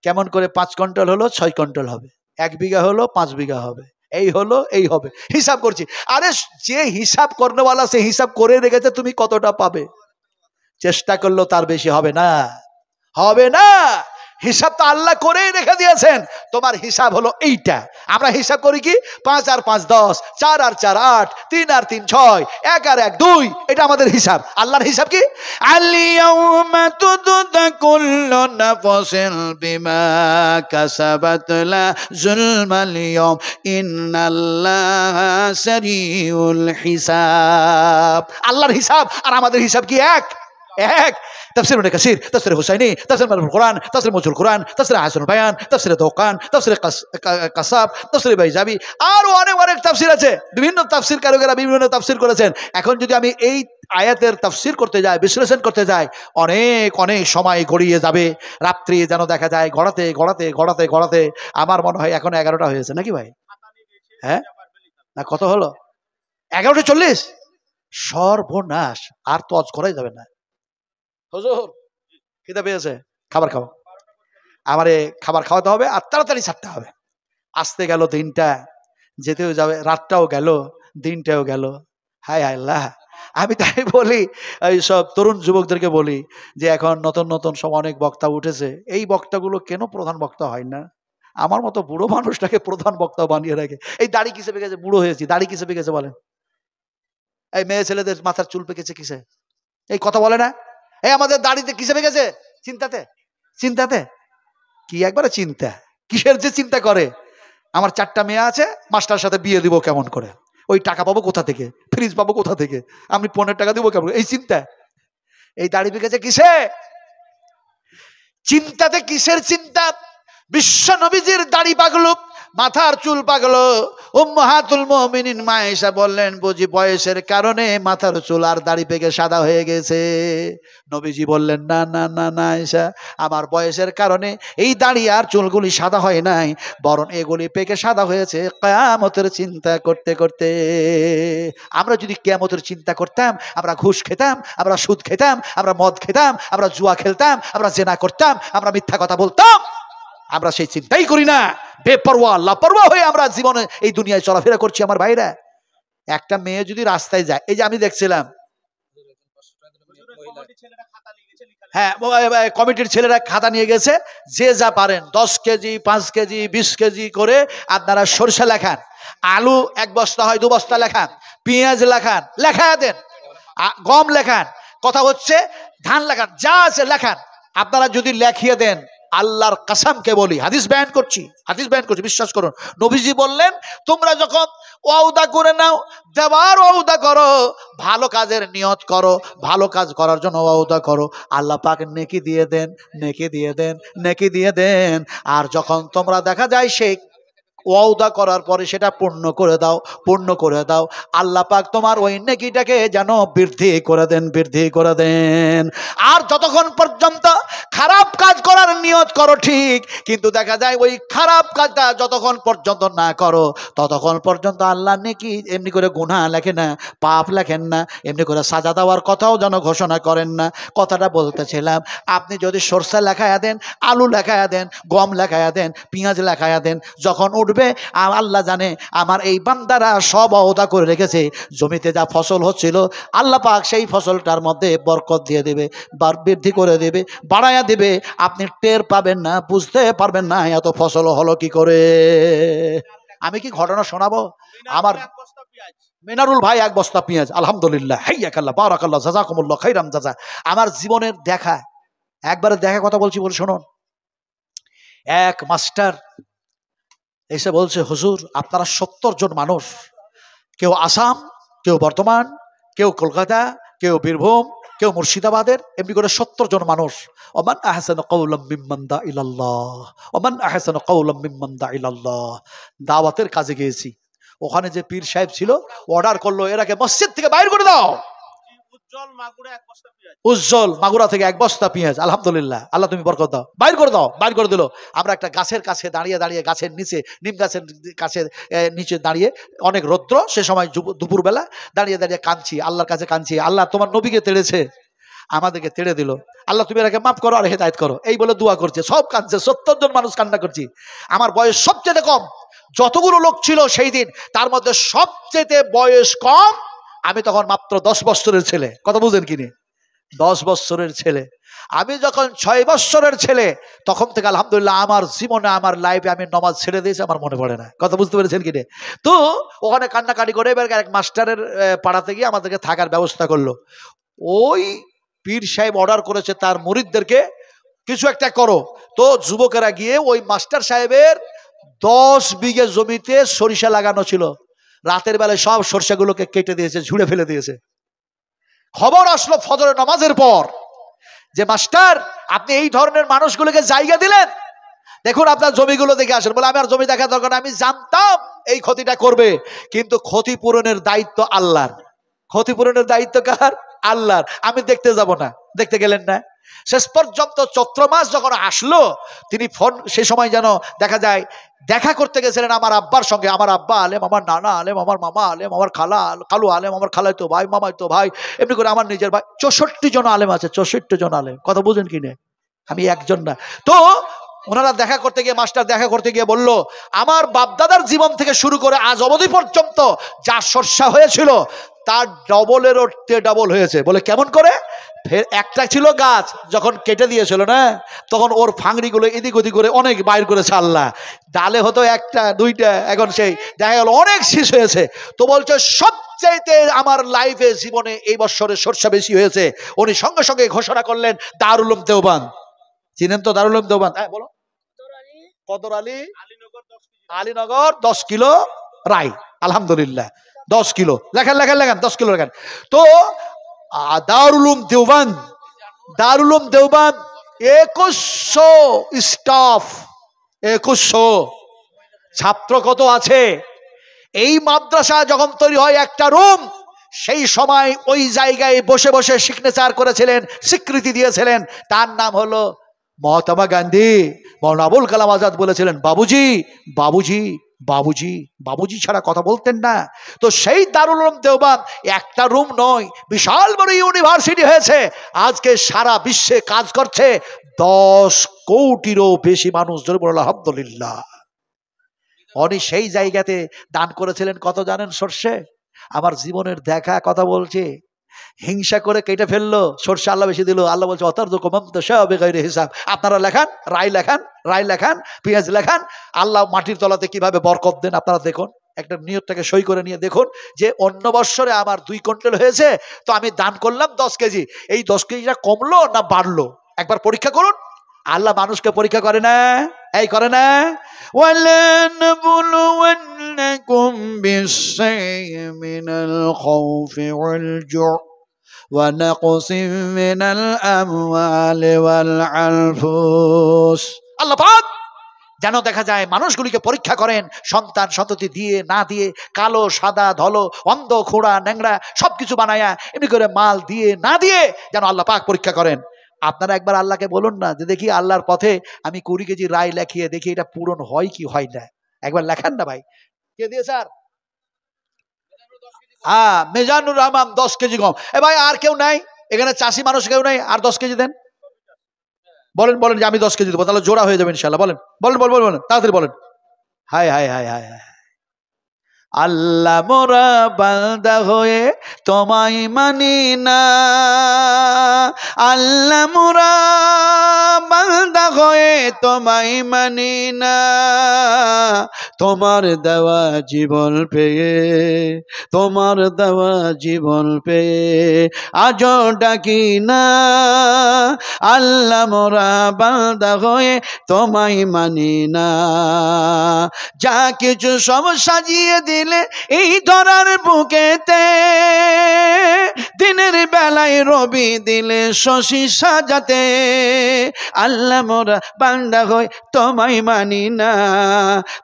কেমন করে 5 কুইন্টাল হলো 6 কুইন্টাল হবে, 1 বিঘা হলো 5 বিঘা হবে, এই হলো এই হবে, হিসাব করছি। আরে যে হিসাব করনেওয়ালা সে হিসাব করে রেখেছে, তুমি কতটা পাবে, চেষ্টা করলেও তার বেশি হবে না, হবে না। হিসাব তো আল্লাহ করেই রেখে দিয়েছেন, তোমার হিসাব হলো এইটা। আমরা হিসাব করি কি 5 আর 5 10, 4 আর 4 8, 3 আর 3 6, 1 আর 1 2, এটা আমাদের হিসাব। আল্লাহর হিসাব কি? আল-ইয়াউমা তুজজা কুল্লু নাফসিন বিমা কাসাবাত লা যুলমাল ইয়াউম ইন্নাল্লাহা সারিউল হিসাব। আল্লাহর হিসাব আর আমাদের হিসাব কি এক? এক। তাফসীর ইবনে কাসির, তাফসীর হুসাইনি, তাফসীর মারুফুল কোরআন, তাফসীর মুজুল কোরআন, তাফসীর আহসানুল বায়ান, তাফসীর দোকান, তাফসীর কাসাব, তাফসীর বাইজাবি, আর অনেক অনেক তাফসীর আছে। বিভিন্ন তাফসীর কারকেরা বিভিন্ন তাফসীর করেছেন। এখন যদি আমি এই আয়াতের তাফসীর করতে যাই, বিশ্লেষণ করতে যাই, অনেক অনেক সময় গড়িয়ে যাবে। রাত্রি যেন দেখা যায় গড়াতে গড়াতে গড়াতে গড়াতে আমার মনে হয় এখন 11টা হয়েছে নাকি ভাই? হ্যাঁ না, কত হলো? 11:40। সর্বনাশ, আর তো অজ করাই যাবে না। হুজুর খিদে পেয়েছে, খাবার খাও। আমারে খাবার খাওয়াতে হবে আর তাড়াতাড়ি ছাড়তে হবে। আসতে গেল দিনটা, যেতেও যাবে, রাতটাও গেল, দিনটাও গেল। হায় হায় আল্লাহ। আমি তাই বলি, এই সব তরুণ যুবকদেরকে বলি যে এখন নতুন নতুন সব অনেক বক্তা উঠেছে, এই বক্তাগুলো কেন প্রধান বক্তা হয় না? আমার মতো বুড়ো মানুষটাকে প্রধান বক্তা বানিয়ে রাখে। এই দাড়ি কিসে পেকেছে? বুড়ো হয়েছি, দাড়ি কিসে পেকেছে বলেন? এই মেয়ে ছেলেদের মাথার চুল পেকেছে কিসে? এই কথা বলে না? এই আমাদের দাড়িতে কিসে পেকেছে? চিন্তাতে। চিন্তাতে কি একবারে চিন্তা, কিসের যে চিন্তা করে। আমার 4টা মেয়ে আছে, মাস্টার সাথে বিয়ে দিব কেমন করে, ওই টাকা পাবো কোথা থেকে, ফ্রিজ পাবো কোথা থেকে, আমি 15 টাকা দিব কেমন, এই চিন্তা। এই দাড়ি পেকেছে কিসে? চিন্তাতে। কিসের চিন্তা? বিশ্ব নবীজির দাড়ি পাগলো, মাথার চুল পাগলো। উম্মাহাতুল মুমিনিন মা আয়েশা বললেন, বুঝি বয়সের কারণে মাথার চুল আর দাড়ি পেকে সাদা হয়ে গেছে। নবীজি বললেন, না না না না আয়েশা, আমার বয়সের কারণে এই দাড়ি আর চুলগুলি সাদা হয় নাই, বরং এগুলি পেকে সাদা হয়েছে কিয়ামতের চিন্তা করতে করতে। আমরা যদি কিয়ামতের চিন্তা করতাম, আমরা ঘুষ খেতাম, আমরা সুদ খেতাম, আমরা মদ খেতাম, আমরা জুয়া খেলতাম, আমরা জেনা করতাম, আমরা মিথ্যা কথা বলতাম। আমরা সেই চিন্তাই করি না, বেপরোয়া লাপরোয়া হয়ে আমরা জীবনে এই দুনিয়ায় চলাফেরা করছি। আমার ভাইরা, একটা মেয়ে যদি রাস্তায় যায়, এই যে আমি দেখছিলাম, হ্যাঁ কমিটির ছেলেরা খাতা নিয়ে গেছে, যে যা পারেন 10 কেজি 5 কেজি 20 কেজি করে আপনারা সরষে লেখান, আলু 1 বস্তা হয় 2 বস্তা লেখান, পেঁয়াজ লেখান, লেখা দেন, গম লেখান, কথা হচ্ছে ধান লেখান, যা আছে লেখান। আপনারা যদি লেখিয়ে দেন, আল্লাহর কসমকে বলি, হাদিস বয়ান করছি, বিশ্বাস করুন। নবীজি বললেন, তোমরা যখন ওয়াদা করে নাও, দেওয়ার ওয়াদা করো, ভালো কাজের নিয়ত করো, ভালো কাজ করার জন্য ওয়াদা করো, আল্লাহ পাক নেকি দিয়ে দেন, নেকি দিয়ে দেন, নেকি দিয়ে দেন। আর যখন তোমরা দেখা যায় সেই ওয়াদা করার পরে সেটা পূর্ণ করে দাও, পূর্ণ করে দাও। আল্লাহ পাক তোমার ওই নেকিটাকে যেন বৃদ্ধি করে দেন, বৃদ্ধি করে দেন। আর যতক্ষণ পর্যন্ত খারাপ কাজ করার নিয়ত করো ঠিক, কিন্তু দেখা যায় ওই খারাপ কাজটা যতক্ষণ পর্যন্ত না করো ততক্ষণ পর্যন্ত আল্লাহ নেকি এমনি করে গুনাহ লেখে না, পাপ লেখেন না, এমনি করে সাজা দেওয়ার কথাও যেন ঘোষণা করেন না। কথাটা বলতেছিলাম, আপনি যদি সরষে লেখায়া দেন, আলু লেখায়া দেন, গম লেখায়া দেন, পেঁয়াজ লেখায়া দেন, যখন উঠবে আল্লাহ জানে আমার এই বান্দারা সব ওয়াদা করে রেখেছে, জমিতে যা ফসল হচ্ছিল আল্লাহ পাক সেই ফসলটার মধ্যে বরকত দিয়ে দেবে, বৃদ্ধি করে দেবে, বাড়ায়া দেবে। আপনি টের পাবেন না, বুঝতে পারবেন না এত ফসল হলো কি করে। আমি কি ঘটনা শোনাবো? আমার এক বস্তা পেঁয়াজ মিনারুল ভাই এক বস্তা পেঁয়াজ, আলহামদুলিল্লাহ, হাইয়াকাল্লাহ, বারাকাল্লাহ, জাযাকুমুল্লাহ খাইরাম জাযা। আমার জীবনের দেখা, একবারে দেখা কথা বলছি, বলে শুনুন। এক মাস্টার এসে বলছে, হুজুর আপনারা 70 জন মানুষ, কেউ আসাম, কেউ বর্ধমান, কেউ কলকাতা, কেউ বীরভূম, কেউ মুর্শিদাবাদের, এমনি করে 70 জন মানুষ। ওমান আহসানু কাওলাম মিম্মান দা ইলাল্লাহ, ওমান আহসানু কাওলাম মিম্মান দা ইলাল্লাহ। দাওয়াতের কাজে গিয়েছি, ওখানে যে পীর সাহেব ছিল অর্ডার করলো, এরাকে মসজিদ থেকে বাইর করে দাও। উজ্জ্বল মাগুরা এক বস্তা পেঁয়াজ, উজ্জ্বল মাগুরা থেকে এক বস্তা পেঁয়াজ, আলহামদুলিল্লাহ, আল্লাহ তুমি বরকত দাও, বাইর করে দাও। বাইর করে দিল। আমরা একটা গাছের কাছে দাঁড়িয়ে দাঁড়িয়ে, গাছের নিচে, নিম গাছের কাছে নিচে দাঁড়িয়ে, অনেক রৌদ্র সে সময়, দুপুরবেলা দাঁড়িয়ে দাঁড়িয়ে কাঁদছি, আল্লাহর কাছে কাঁদছি, আল্লাহ তোমার নবীকে তেড়েছে, আমাদেরকে তেড়ে দিল, আল্লাহ তুমি এরাকে মাফ করো আর হেদায়েত করো, এই বলে দোয়া করছে। সব কাঁদছে, 70 জন মানুষ কান্না করছি। আমার বয়স সবচেয়ে কম, যতগুলো লোক ছিল সেই দিন তার মধ্যে সবচেয়ে বয়স কম আমি, তখন মাত্র 10 বছরের ছেলে। কথা বুঝেন কিনে, 10 বছরের ছেলে। আমি যখন 6 বছরের ছেলে, তখন থেকে আলহামদুলিল্লাহ আমার জীবনে, আমার লাইফে আমি নামাজ ছেড়ে দিয়েছি, আমার মনে পড়ে না। কথা বুঝতে পেরেছেন কিনে? তো ওখানে কান্নাকাটি করে এবার এক মাস্টারের পাড়াতে গিয়ে আমাদেরকে থাকার ব্যবস্থা করলো। ওই পীর সাহেব অর্ডার করেছে তার মুরিদদেরকে কিছু একটা করো। তো যুবকেরা গিয়ে ওই মাস্টার সাহেবের 10 বিঘে জমিতে সরিষা লাগানো ছিল, রাতের বেলায় সব সরিষাগুলোকে কেটে দিয়েছে, ঝুড়ে ফেলে দিয়েছে। খবর আসলো ফজরের নামাজের পর যে মাস্টার আপনি এই ধরনের মানুষগুলোকে জায়গা দিলেন, দেখুন আপনার জমিগুলো দেখে আসেন। বলে আমি আর জমি দেখা দরকার, আমি জানতাম এই ক্ষতিটা করবে, কিন্তু ক্ষতিপূরণের দায়িত্ব আল্লাহর। ক্ষতিপূরণের দায়িত্ব কার? আল্লাহর। আমি দেখতে যাব না। দেখতে গেলেন না। শেষ পর্যন্ত চৈত্র মাস যখন আসলো, তিনি ফোন, সে সময় যেন দেখা যায় দেখা করতে গেছিলেন আমার আব্বার সঙ্গে। আমার আব্বা আলেম, আমার নানা আলেম, আমার মামা আলেম, আমার খালু আলেম, আমার খালাই তো ভাই, মামাই তো ভাই, এমনি করে আমার নিজের ভাই 64 জন আলেম আছে, 64 জন আলেম। কথা বুঝেন কিনে, আমি একজন না। তো ওনারা দেখা করতে গিয়ে, মাস্টার দেখা করতে গিয়ে বলল, আমার বাপদাদার জীবন থেকে শুরু করে আজ অবধি পর্যন্ত যা সর্ষা হয়েছিল তার ডবলেরও ডবল হয়েছে। বলে কেমন করে? ফের একটা ছিল গাছ, যখন কেটে দিয়েছিল না, তখন ওর ফাংড়িগুলো এদিক ওদিক করে অনেক বাইর করেছে আল্লাহ। ডালে হতো একটা দুইটা, এখন সেই দেখা গেল অনেক শীষ হয়েছে। তো বলছে সবচাইতে আমার লাইফে জীবনে এই বছরে সর্ষা বেশি হয়েছে। উনি সঙ্গে সঙ্গে ঘোষণা করলেন দারুল উলুম দেওবান। চিনেন তো দারুল উলুম দেওবান? হ্যাঁ বলো। কদর আলী, আলীনগর 10 কিলো রায়, আলহামদুলিল্লাহ 10 কিলো লেখেন, লেখেন, লেখেন, 10 কিলো লেখেন। তো দারুল উলুম দেওবান, দারুল উলুম দেওবান 2100 স্টাফ, 2100 ছাত্র কত আছে। এই মাদ্রাসা যখন তৈরি হয় একটা রুম, সেই সময় ওই জায়গায় বসে বসে সিগনেচার করেছিলেন, স্বীকৃতি দিয়েছিলেন, তার নাম হলো মহাত্মা গান্ধী। মৌলানা আবুল কালাম আজাদ বলেছিলেন বাবুজি, বাবুজি, বাবুজি, বাবুজি ছাড়া কথা বলতেন না। তো সেই দারুল উলুম দেওবান একটা রুম নয়, বিশাল বড় ইউনিভার্সিটি হয়েছে। আজকে সারা বিশ্বে কাজ করছে 10 কোটিরও বেশি মানুষ। জোরে বলুন আলহামদুলিল্লাহ। উনি সেই জায়গাতে দান করেছিলেন কত জানেন? সর্ষে। আমার জীবনের দেখা কথা বলছে, হিংসা করে কেটে ফেললো, সর্ষে আল্লাহ বেশি দিল। আল্লাহ বলছে অতর্দ কমাম তো সব হিসাব। আপনারা লেখান, রায় লেখান, রায় লেখান, পেঁয়াজ লেখান, আল্লাহ মাটির তলাতে কিভাবে বরকত দেন আপনারা দেখুন। একটা নিয়তটাকে সই করে নিয়ে দেখুন যে অন্য বৎসরে আমার 2 কুইন্টাল হয়েছে, তো আমি দান করলাম 10 কেজি, এই 10 কেজিটা কমলো না বাড়লো, একবার পরীক্ষা করুন। আল্লাহ মানুষকে পরীক্ষা করে না, এই করে না। ওয়ালানবুলুওয়ান্নাকুম বিশাইইন মিনাল খাউফি ওয়াল জু'ই ওয়া নাকসিম মিনাল আমওয়ালি ওয়াল আনফুস। আল্লাহ পাক যেন দেখা যায় মানুষগুলিকে পরীক্ষা করেন সন্তান সন্ততি দিয়ে না দিয়ে, কালো সাদা ধলো অন্ধ খোড়া ন্যাংরা সবকিছু বানায়া এমনি করে মাল দিয়ে না দিয়ে যেন আল্লাহ পাক পরীক্ষা করেন। আপনারা একবার আল্লাহকে বলুন না যে দেখি আল্লাহর পথে আমি 20 কেজি রায় লেখিয়ে দেখি এটা পূরণ হয় কি হয় না, একবার লেখান না ভাই। কে দিয়ে স্যার? হ্যাঁ, মিজানুর রহমান 10 কেজি গম। এ ভাই আর কেউ নাই এখানে? চাষি মানুষ কেউ নাই? আর 10 কেজি দেন। বলেন বলেন যে আমি 10 কেজি দেবো, তাহলে জোড়া হয়ে যাবে ইনশাল্লাহ। বলেন বলেন বলেন বলেন তাড়াতাড়ি বলেন। হায় হায় হায় হায় হায়। আল্লাহ মোরা বান্দা হয়ে তোমায় মানি না, আল্লাহ মোরা বান্দা হয়ে তোমায় মানি না, তোমার দেওয়া জীবন পেয়ে, তোমার দেওয়া জীবন পেয়ে আজও ডাকি না, আল্লাহ মোরা বান্দা হয়ে তোমায় মানি না। যা কিছু সব সাজিয়ে দিলে এই ধরার বুকেতে, দিনের বেলায় রবি দিলে শশী সাজাতে, আল্লাহ মোরা বান্দা হয়ে তোমায় মানি না,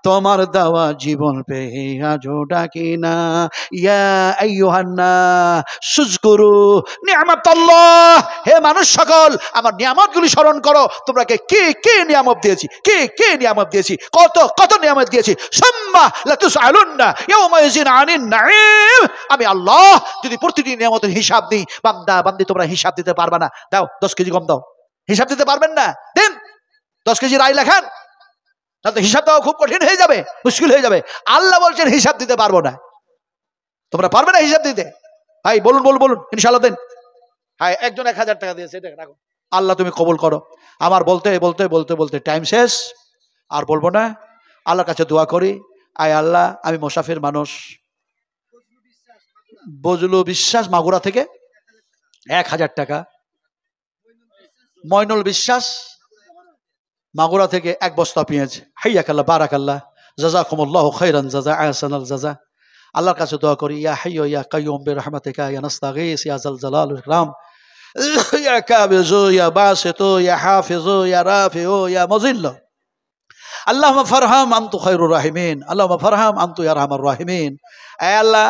তোমার দেওয়া জীবন পেয়ে আজও ডাকি না। ইয়া আইয়ুহান নাস শুজকুরু নিয়ামাতাল্লাহ, হে মানুষ সকল আমার নিয়ামতগুলি স্মরণ করো। তোমরা কে কে নিয়ামত দিয়েছি, কে কে নিয়ামত দিয়েছি, কত কত নিয়ামত দিয়েছি। সুম্মা লাতুসআলুন্না ইয়াওমাইযিন আনিন নাঈম, আমি আল্লাহ যদি প্রতিটি নিয়ামতের হিসাব দিই, বান্দা বান্দি তোমরা হিসাব দিতে পারবে না। দাও 10 কেজি গম দাও, হিসাব দিতে পারবেন না দেন। 10 কেজি রাই লেখান, তাহলে হিসাব দেওয়া খুব কঠিন হয়ে যাবে, মুশকিল হয়ে যাবে। আল্লাহ বলছেন হিসাব দিতে পারবো না। তোমরা পারবে না হিসাব দিতে? ভাই বলুন বলুন বলুন ইনশাআল্লাহ দেন। হ্যাঁ, একজন 1000 টাকা দিয়েছে, এটা রাখো। আল্লাহ তুমি কবুল করো। আমার বলতে বলতে বলতে বলতে টাইম শেষ, আর বলবো না। আল্লাহর কাছে দোয়া করি, আয় আল্লাহ আমি মুসাফির মানুষ, বজলু বিশ্বাস মাগুরা থেকে 1000 টাকা, ময়নুল বিশ্বাস মাগুরা থেকে 1 বস্তা পেঁয়াজ। হাইয়াকাল্লাহ বারাকাল্লাহ জাযাকুমুল্লাহু খাইরান জাযা আহসানাল জাযা। আল্লাহর কাছে দোয়া করি, ইয়া হাইয়্যু ইয়া কাইয়্যুম বিরহমাতিকা ইয়া নাস্তাগীস ইয়া যাল জালাল ওয়াল ইকরাম, ইয়া কাবিযু ইয়া বাসিতু ইয়া হাফিযু ইয়া রাফিউ ইয়া মুযিল্লু, আল্লাহুম্মা ফারহাম আনতু খায়রুর রাহিমিন, আল্লাহুম্মা ফারহাম আনতু ইয়া আরহামার রাহিমিন। এ আল্লাহ,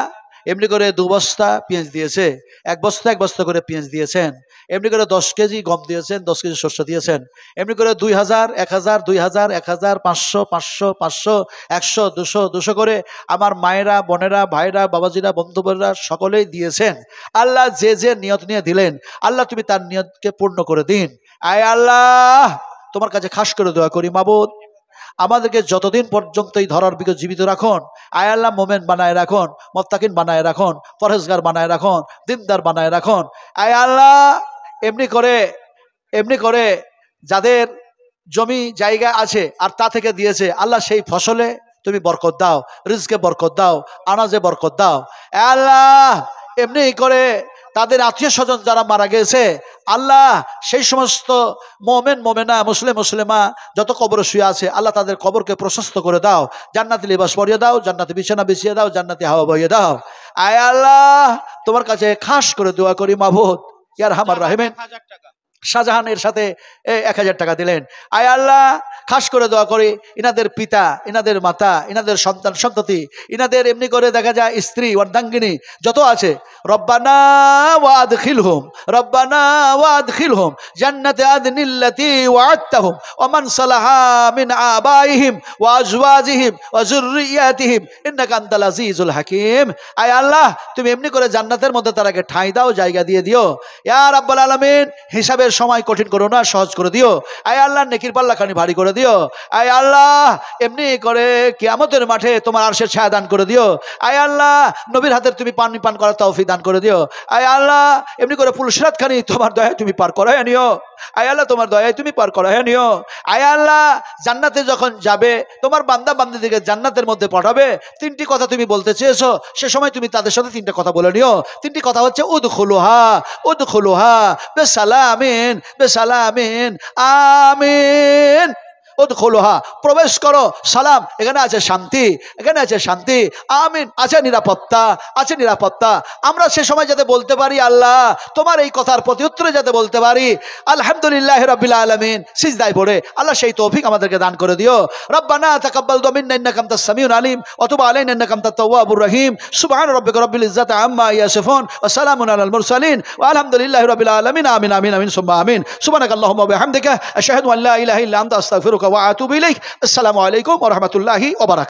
এমনি করে 2 বস্তা পেঁয়াজ দিয়েছে, 1 বস্তা করে পেঁয়াজ দিয়েছেন, এমনি করে 10 কেজি গম দিয়েছেন, 10 কেজি শস্য দিয়েছেন, এমনি করে 2000 1000 2000 1000 500 500 500 100 200 200 করে আমার মায়েরা বোনেরা ভাইরা বাবাজিরা বন্ধু বোনেরা সকলেই দিয়েছেন। আল্লাহ যে যে নিয়ত নিয়ে দিলেন, আল্লাহ তুমি তার নিয়তকে পূর্ণ করে দিন। আয় আল্লাহ, তোমার কাছে খাস করে দোয়া করি, মাবুদ আমাদেরকে যতদিন পর্যন্ত এই ধরার বিগত জীবিত রাখুন, আয় আল্লাহ মোমেন বানায় রাখুন, মুত্তাকিন বানায় রাখুন, পরহেজগার বানায় রাখুন, দিনদার বানায় রাখুন। আয় আল্লাহ, এমনি করে যাদের জমি জায়গা আছে আর তা থেকে দিয়েছে, আল্লাহ সেই ফসলে তুমি বরকত দাও, রিজকে বরকত দাও, আনাজে বরকত দাও। আয় আল্লাহ, এমনি করে তাদের আত্মীয় স্বজন যারা মারা গেছে, আল্লাহ সেই সমস্ত মোমেন মোমেনা মুসলিম মুসলিমা যত কবর শুয়ে আছে, আল্লাহ তাদের কবরকে প্রশস্ত করে দাও, জান্নাতি লিবাস পরিয়ে দাও, জান্নাতি বিছানা বিছিয়ে দাও, জান্নাতি হাওয়া বইয়ে দাও। আয় আল্লাহ, তোমার কাছে খাস করে দোয়া করি, মাবুদ ইয়া আরহামার রাহিমিন। 1000 টাকা শাহজাহানের সাথে 1000 টাকা দিলেন। আয় আল্লাহ, খাস করে দোয়া করি ইনাদের পিতা, ইনাদের মাতা, ইনাদের সন্তান সন্ততি, ইনাদের এমনি করে দেখা যায় স্ত্রী অর্ধাঙ্গিনী যত আছে, রব্বানা ওয়াদখিলহুম, রব্বানা ওয়াদখিলহুম জান্নাতে আদনিল্লাতি ওয়া'আদতাহুম ওয়া মান সালাহা মিন আবাইহিম ওয়া আজওয়াজিহিম ওয়া যুররিয়াতিহিম ইন্নাকা আনতাল আজিজুল হাকীম। আয় আল্লাহ, তুমি এমনি করে জান্নাতের মধ্যে তারাকে ঠাঁই দাও, জায়গা দিয়ে দিও। ইয়া রাব্বুল আলামিন, হিসাবের সময় কঠিন করো না, সহজ করে দিও। আয় আল্লাহ, নেকির পাল্লাখানি ভারী করে দিও। আয় আল্লাহ, এমনি করে কিয়ামতের মাঠে তোমার আরশের ছায়া দান করে দিও। আয় আল্লাহ, নবীর হাতের তুমি পানি পান করার তৌফিক দান করে দিও। আয় আল্লাহ, এমনি করে পুলসিরাতখানি তোমার দয়ায় তুমি পার করায় নিও। আয় আল্লাহ, তোমার দয়ায় তুমি পার করায় নিও। আয় আল্লাহ, জান্নাতে যখন যাবে তোমার বান্দা বান্দীদেরকে জান্নাতের মধ্যে পাঠাবে, 3টি কথা তুমি বলতে চেয়েছো, সে সময় তুমি তাদের সাথে 3টা কথা বলে নিও। 3টি কথা হচ্ছে উদখুলুহা উদখুলুহা বিসালামিন বিসালামিন আমিন উদখুলুহা, প্রবেশ করো, সালাম, এখানে আছে শান্তি, এখানে আছে শান্তি, আমিন, আছে নিরাপত্তা, আছে নিরাপত্তা। আমরা সে সময় যাতে বলতে পারি আল্লাহ তোমার এই কথার প্রতি উত্তরে যাতে বলতে পারি আলহামদুলিল্লাহ রাব্বিল আলামিন, সিজদায় পড়ে। আল্লাহ সেই তৌফিক আমাদেরকে দান করে দিও। রব্বানা তাকাব্বাল মিন্না ইন্নাকা আনতাস সামিউল আলিম ওয়া তুব আলাইনা ইন্নাকা আনতাত তাওয়াবুর রহিম। সুবহান রাব্বিকা রাব্বিল ইজ্জাতি আম্মা ইয়াসিফুন ওয়া সালামুন আলাল মুরসালিন ওয়া আলহামদুলিল্লাহি রাব্বিল আলামিন। আমিন আমিন আমিন সুম্মা আমিন। সুবহানাকাল্লাহুম্মা ওয়া বিহামদিকা আশহাদু আন লা ইলাহা ইল্লা আনতা আস্তাগফিরুকা ওয়া আতুবু ইলাইক। আসসালামু আলাইকুম ওয়া রাহমাতুল্লাহি ওয়া বারাকাতুহু।